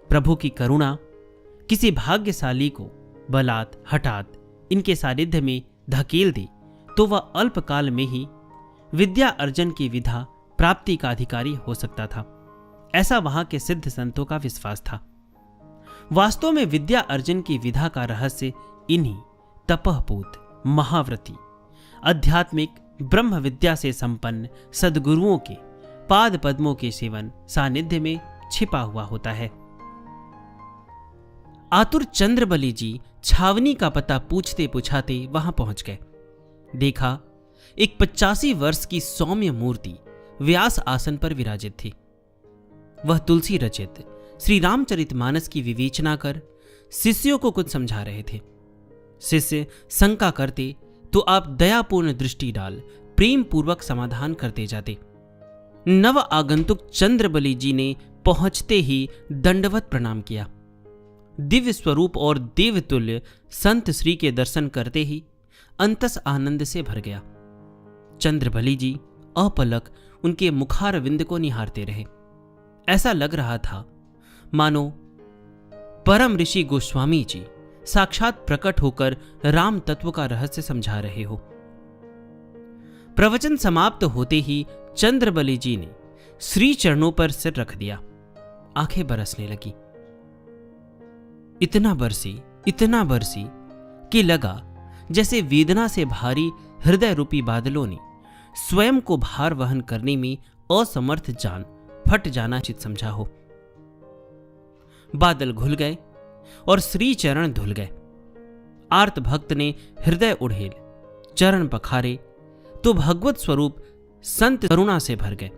Speaker 1: प्रभु की करुणा किसी भाग्यशाली को बलात् हठात इनके सानिध्य में धकेल दे तो वह अल्पकाल में ही विद्या अर्जन की विधा प्राप्ति का अधिकारी हो सकता था। ऐसा वहां के सिद्ध संतों का विश्वास था। वास्तव में विद्या अर्जन की विधा का रहस्य इन्हीं तपहपूत, महाव्रती, आध्यात्मिक ब्रह्म विद्या से संपन्न सद्गुरुओं के पाद पद्मों के सेवन सानिध्य में छिपा हुआ होता है। आतुर चंद्रबली जी छावनी का पता पूछते पूछाते वहां पहुंच गए। देखा एक 85 वर्ष की सौम्य मूर्ति व्यास आसन पर विराजित थी। वह तुलसी रचित श्री रामचरितमानस की विवेचना कर शिष्यों को कुछ समझा रहे थे। शिष्य शंका करते तो आप दयापूर्ण दृष्टि डाल प्रेम पूर्वक समाधान करते जाते। नव आगंतुक चंद्रबली जी ने पहुंचते ही दंडवत प्रणाम किया। दिव्य स्वरूप और देवतुल्य संत श्री के दर्शन करते ही अंतस आनंद से भर गया। चंद्रबली जी अपलक उनके मुखारविंद को निहारते रहे। ऐसा लग रहा था मानो परम ऋषि गोस्वामी जी साक्षात प्रकट होकर राम तत्व का रहस्य समझा रहे हो। प्रवचन समाप्त होते ही चंद्रबली जी ने श्री चरणों पर सिर रख दिया। आंखें बरसने लगी। इतना बरसी कि लगा जैसे वेदना से भारी हृदय रूपी बादलों ने स्वयं को भार वहन करने में असमर्थ जान फट जाना उचित समझा हो। बादल घुल गए और श्री चरण धुल गए। आर्त भक्त ने हृदय उड़ेल चरण पखारे तो भगवत स्वरूप संत करुणा से भर गए।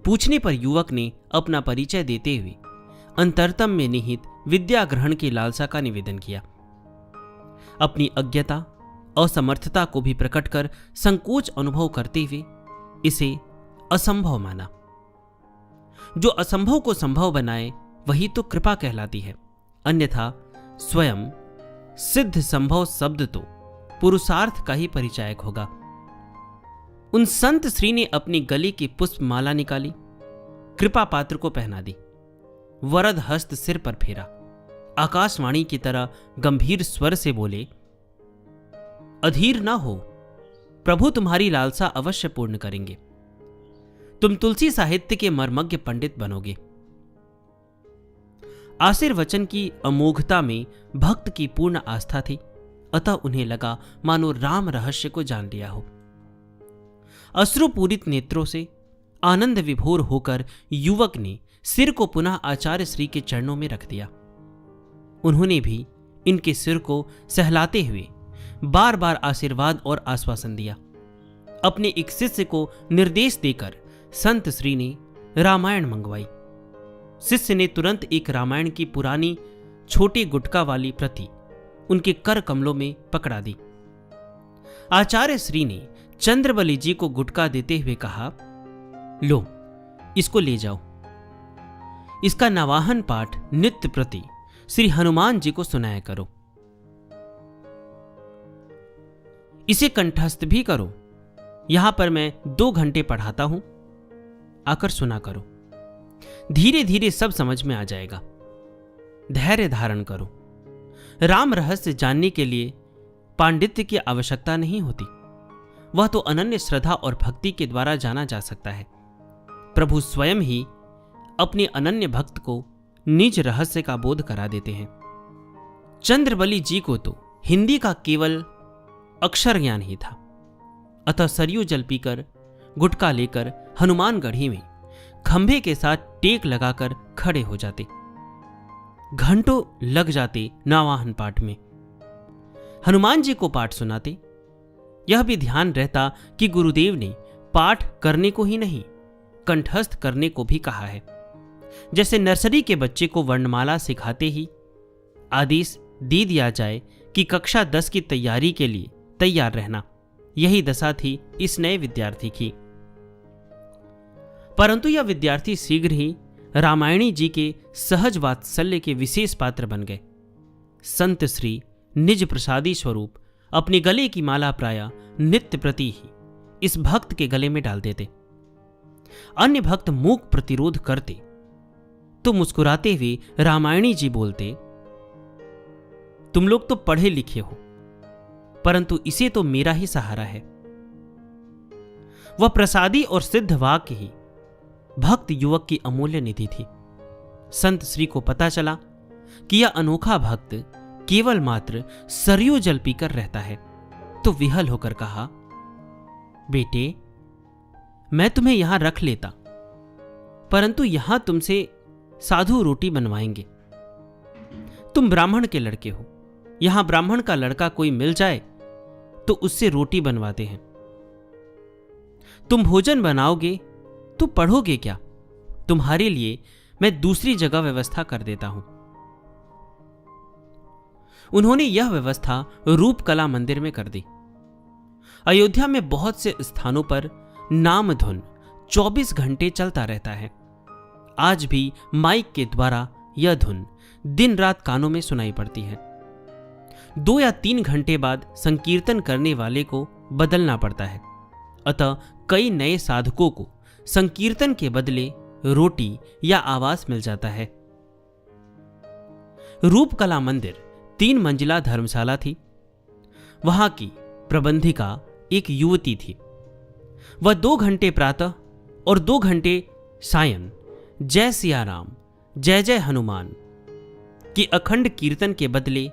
Speaker 1: पूछने पर युवक ने अपना परिचय देते हुए अंतरतम में निहित विद्या ग्रहण की लालसा का निवेदन किया। अपनी अज्ञता असमर्थता को भी प्रकट कर संकोच अनुभव करते हुए इसे असंभव माना। जो असंभव को संभव बनाए वही तो कृपा कहलाती है, अन्यथा स्वयं सिद्ध संभव शब्द तो पुरुषार्थ का ही परिचायक होगा। उन संत श्री ने अपनी गले की पुष्प माला निकाली, कृपा पात्र को पहना दी, वरद हस्त सिर पर फेरा, आकाशवाणी की तरह गंभीर स्वर से बोले, अधीर ना हो, प्रभु तुम्हारी लालसा अवश्य पूर्ण करेंगे। तुम तुलसी साहित्य के मर्मज्ञ पंडित बनोगे। आशीर्वचन की अमोघता में भक्त की पूर्ण आस्था थी, अतः उन्हें लगा मानो राम रहस्य को जान लिया हो। अश्रुपूरित नेत्रों से आनंद विभोर होकर युवक ने सिर को पुनः आचार्य श्री के चरणों में रख दिया। उन्होंने भी इनके सिर को सहलाते हुए बार बार आशीर्वाद और आश्वासन दिया। अपने एक शिष्य को निर्देश देकर संत श्री ने रामायण मंगवाई। शिष्य ने तुरंत एक रामायण की पुरानी छोटी गुटका वाली प्रति उनके कर कमलों में पकड़ा दी। आचार्य श्री ने चंद्रबली जी को गुटका देते हुए कहा, लो इसको ले जाओ। इसका नवाहन पाठ नित्य प्रति श्री हनुमान जी को सुनाया करो। इसे कंठस्थ भी करो। यहां पर मैं 2 घंटे पढ़ाता हूं, आकर सुना करो। धीरे धीरे सब समझ में आ जाएगा। धैर्य धारण करो। राम रहस्य जानने के लिए पांडित्य की आवश्यकता नहीं होती, वह तो अनन्य श्रद्धा और भक्ति के द्वारा जाना जा सकता है। प्रभु स्वयं ही अपने अनन्य भक्त को निज रहस्य का बोध करा देते हैं। चंद्रबली जी को तो हिंदी का केवल अक्षर ज्ञान ही था, अतः सरयू जल पीकर गुटका लेकर हनुमानगढ़ी में खंभे के साथ टेक लगाकर खड़े हो जाते। घंटों लग जाते नवाहन पाठ में। हनुमान जी को पाठ सुनाते। यह भी ध्यान रहता कि गुरुदेव ने पाठ करने को ही नहीं, कंठस्थ करने को भी कहा है। जैसे नर्सरी के बच्चे को वर्णमाला सिखाते ही आदेश दे दिया जाए कि कक्षा 10 की तैयारी के लिए तैयार रहना, यही दशा थी इस नए विद्यार्थी की। परंतु यह विद्यार्थी शीघ्र ही रामायणी जी के सहज वात्सल्य के विशेष पात्र बन गए। संत श्री निज प्रसादी स्वरूप अपने गले की माला प्राय नित्य प्रति ही इस भक्त के गले में डाल देते। अन्य भक्त मूक प्रतिरोध करते तो मुस्कुराते हुए रामायणी जी बोलते, तुम लोग तो पढ़े लिखे हो, परंतु इसे तो मेरा ही सहारा है। वह प्रसादी और सिद्ध वाक्य ही भक्त युवक की अमूल्य निधि थी। संत श्री को पता चला कि यह अनोखा भक्त केवल मात्र सरयू जल पीकर रहता है, तो विहल होकर कहा, बेटे मैं तुम्हें यहां रख लेता, परंतु यहां तुमसे साधु रोटी बनवाएंगे। तुम ब्राह्मण के लड़के हो, यहां ब्राह्मण का लड़का कोई मिल जाए तो उससे रोटी बनवाते हैं। तुम भोजन बनाओगे तो पढ़ोगे क्या? तुम्हारे लिए मैं दूसरी जगह व्यवस्था कर देता हूं। उन्होंने यह व्यवस्था रूपकला मंदिर में कर दी। अयोध्या में बहुत से स्थानों पर नाम धुन 24 घंटे चलता रहता है। आज भी माइक के द्वारा यह धुन दिन रात कानों में सुनाई पड़ती है। 2 या 3 घंटे बाद संकीर्तन करने वाले को बदलना पड़ता है, अतः कई नए साधकों को संकीर्तन के बदले रोटी या आवास मिल जाता है। रूपकला मंदिर 3 मंजिला धर्मशाला थी। वहां की प्रबंधिका एक युवती थी। वह 2 घंटे प्रातः और 2 घंटे सायं जय सिया राम, जय जय हनुमान की अखंड कीर्तन के बदले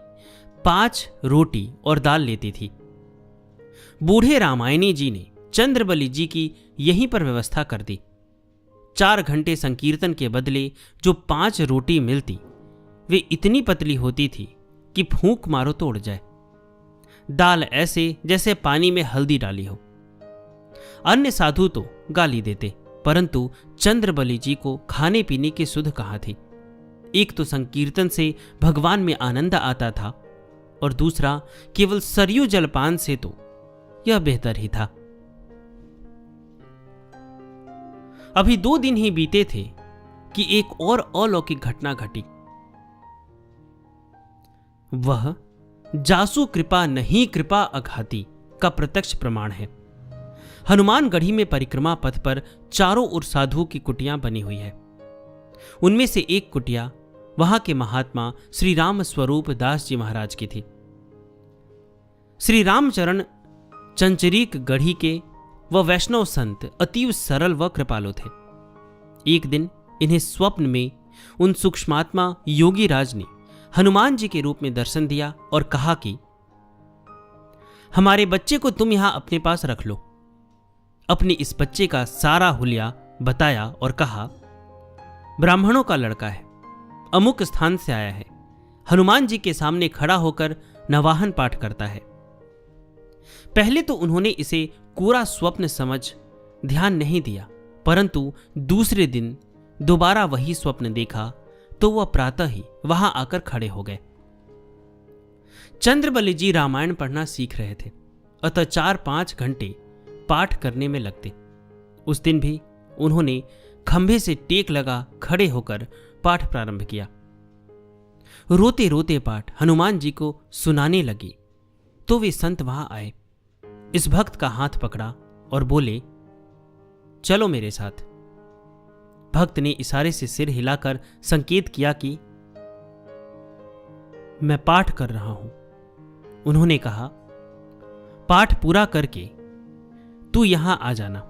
Speaker 1: 5 रोटी और दाल लेती थी। बूढ़े रामायणी जी ने चंद्रबली जी की यहीं पर व्यवस्था कर दी। 4 घंटे संकीर्तन के बदले जो 5 रोटी मिलती वे इतनी पतली होती थी कि फूंक मारो तो उड़ जाए। दाल ऐसे जैसे पानी में हल्दी डाली हो। अन्य साधु तो गाली देते, परंतु चंद्रबली जी को खाने पीने की सुध कहाँ थी। एक तो संकीर्तन से भगवान में आनंद आता था और दूसरा केवल सरयू जलपान से तो यह बेहतर ही था। अभी 2 दिन ही बीते थे कि एक और अलौकिक घटना घटी। वह जासु कृपा नहीं कृपा अघाती का प्रत्यक्ष प्रमाण है। हनुमानगढ़ी में परिक्रमा पथ पर चारों ओर साधुओं की कुटियां बनी हुई है। उनमें से एक कुटिया वहां के महात्मा श्री राम स्वरूप दास जी महाराज की थी। श्री रामचरण चंचरीक गढ़ी के वह वैष्णव संत अतीव सरल व कृपालु थे। एक दिन इन्हें स्वप्न में उन सूक्ष्मात्मा योगी राज ने हनुमान जी के रूप में दर्शन दिया और कहा कि हमारे बच्चे को तुम यहां अपने पास रख लो। अपने इस बच्चे का सारा हुलिया बताया और कहा, ब्राह्मणों का लड़का है, अमुक स्थान से आया है, हनुमान जी के सामने खड़ा होकर नवाहन पाठ करता है। पहले तो उन्होंने इसे कोरा स्वप्न समझ ध्यान नहीं दिया, परंतु दूसरे दिन दोबारा वही स्वप्न देखा तो वह प्रातः ही वहां आकर खड़े हो गए। चंद्रबली जी रामायण पढ़ना सीख रहे थे, अतः 4-5 घंटे पाठ करने में लगते। उस दिन भी उन्होंने खंभे से टेक लगा खड़े होकर पाठ प्रारंभ किया। रोते रोते पाठ हनुमान जी को सुनाने लगे तो वे संत वहां आए, इस भक्त का हाथ पकड़ा और बोले, चलो मेरे साथ। भक्त ने इशारे से सिर हिलाकर संकेत किया कि मैं पाठ कर रहा हूं। उन्होंने कहा, पाठ पूरा करके तू यहां आ जाना,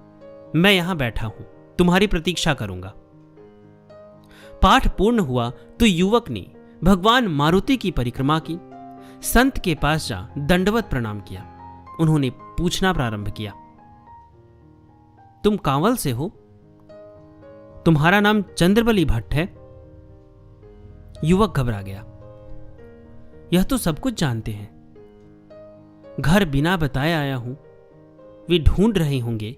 Speaker 1: मैं यहां बैठा हूं, तुम्हारी प्रतीक्षा करूंगा। पाठ पूर्ण हुआ तो युवक ने भगवान मारुति की परिक्रमा की, संत के पास जा दंडवत प्रणाम किया। उन्होंने पूछना प्रारंभ किया, तुम कांवल से हो? तुम्हारा नाम चंद्रबली भट्ट है? युवक घबरा गया। यह तो सब कुछ जानते हैं, घर बिना बताए आया हूं, वे ढूंढ रहे होंगे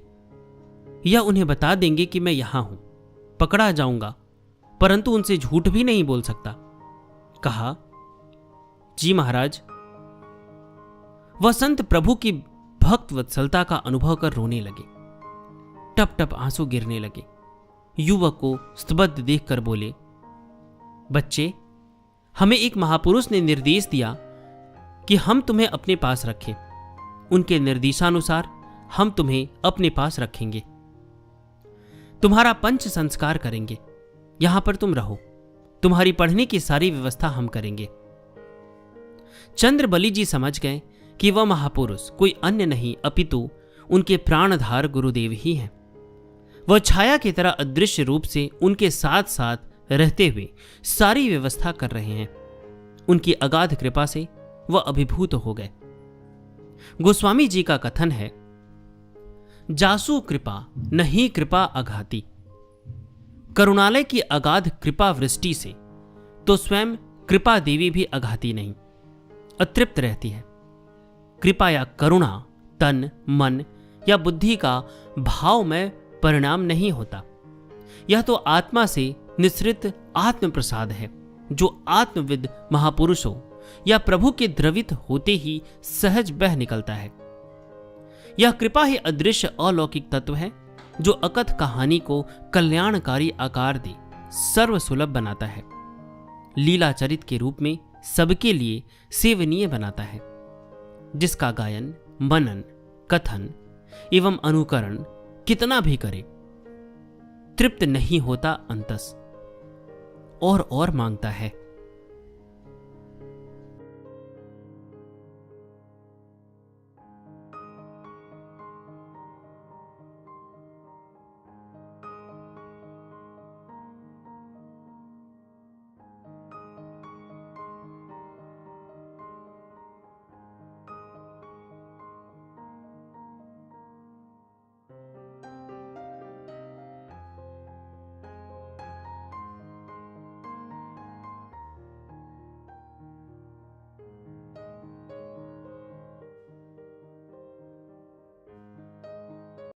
Speaker 1: या उन्हें बता देंगे कि मैं यहां हूं, पकड़ा जाऊंगा, परंतु उनसे झूठ भी नहीं बोल सकता। कहा, जी महाराज। वह संत प्रभु की भक्त वत्सलता का अनुभव कर रोने लगे, टप टप आंसू गिरने लगे। युवक को स्तब्ध देखकर बोले, बच्चे, हमें एक महापुरुष ने निर्देश दिया कि हम तुम्हें अपने पास रखें। उनके निर्देशानुसार हम तुम्हें अपने पास रखेंगे, तुम्हारा पंच संस्कार करेंगे, यहां पर तुम रहो, तुम्हारी पढ़ने की सारी व्यवस्था हम करेंगे। चंद्रबली जी समझ गए कि वह महापुरुष कोई अन्य नहीं अपितु उनके प्राणधार गुरुदेव ही हैं। वह छाया की तरह अदृश्य रूप से उनके साथ साथ रहते हुए सारी व्यवस्था कर रहे हैं। उनकी अगाध कृपा से वह अभिभूत हो गए। गोस्वामी जी का कथन है, जासु कृपा नहीं कृपा अघाती। करुणालय की अगाध कृपा वृष्टि से तो स्वयं कृपा देवी भी अघाती नहीं, अतृप्त रहती है। कृपा या करुणा तन, मन या बुद्धि का भाव में परिणाम नहीं होता। यह तो आत्मा से निसृत आत्म प्रसाद है, जो आत्मविद महापुरुषों या प्रभु के द्रवित होते ही सहज बह निकलता है। यह कृपा ही अदृश्य अलौकिक तत्व है, जो अकथ कहानी को कल्याणकारी आकार दे सर्वसुलभ बनाता है, लीला चरित के रूप में सबके लिए सेवनीय बनाता है, जिसका गायन, मनन, कथन एवं अनुकरण कितना भी करे तृप्त नहीं होता, अंतस और मांगता है।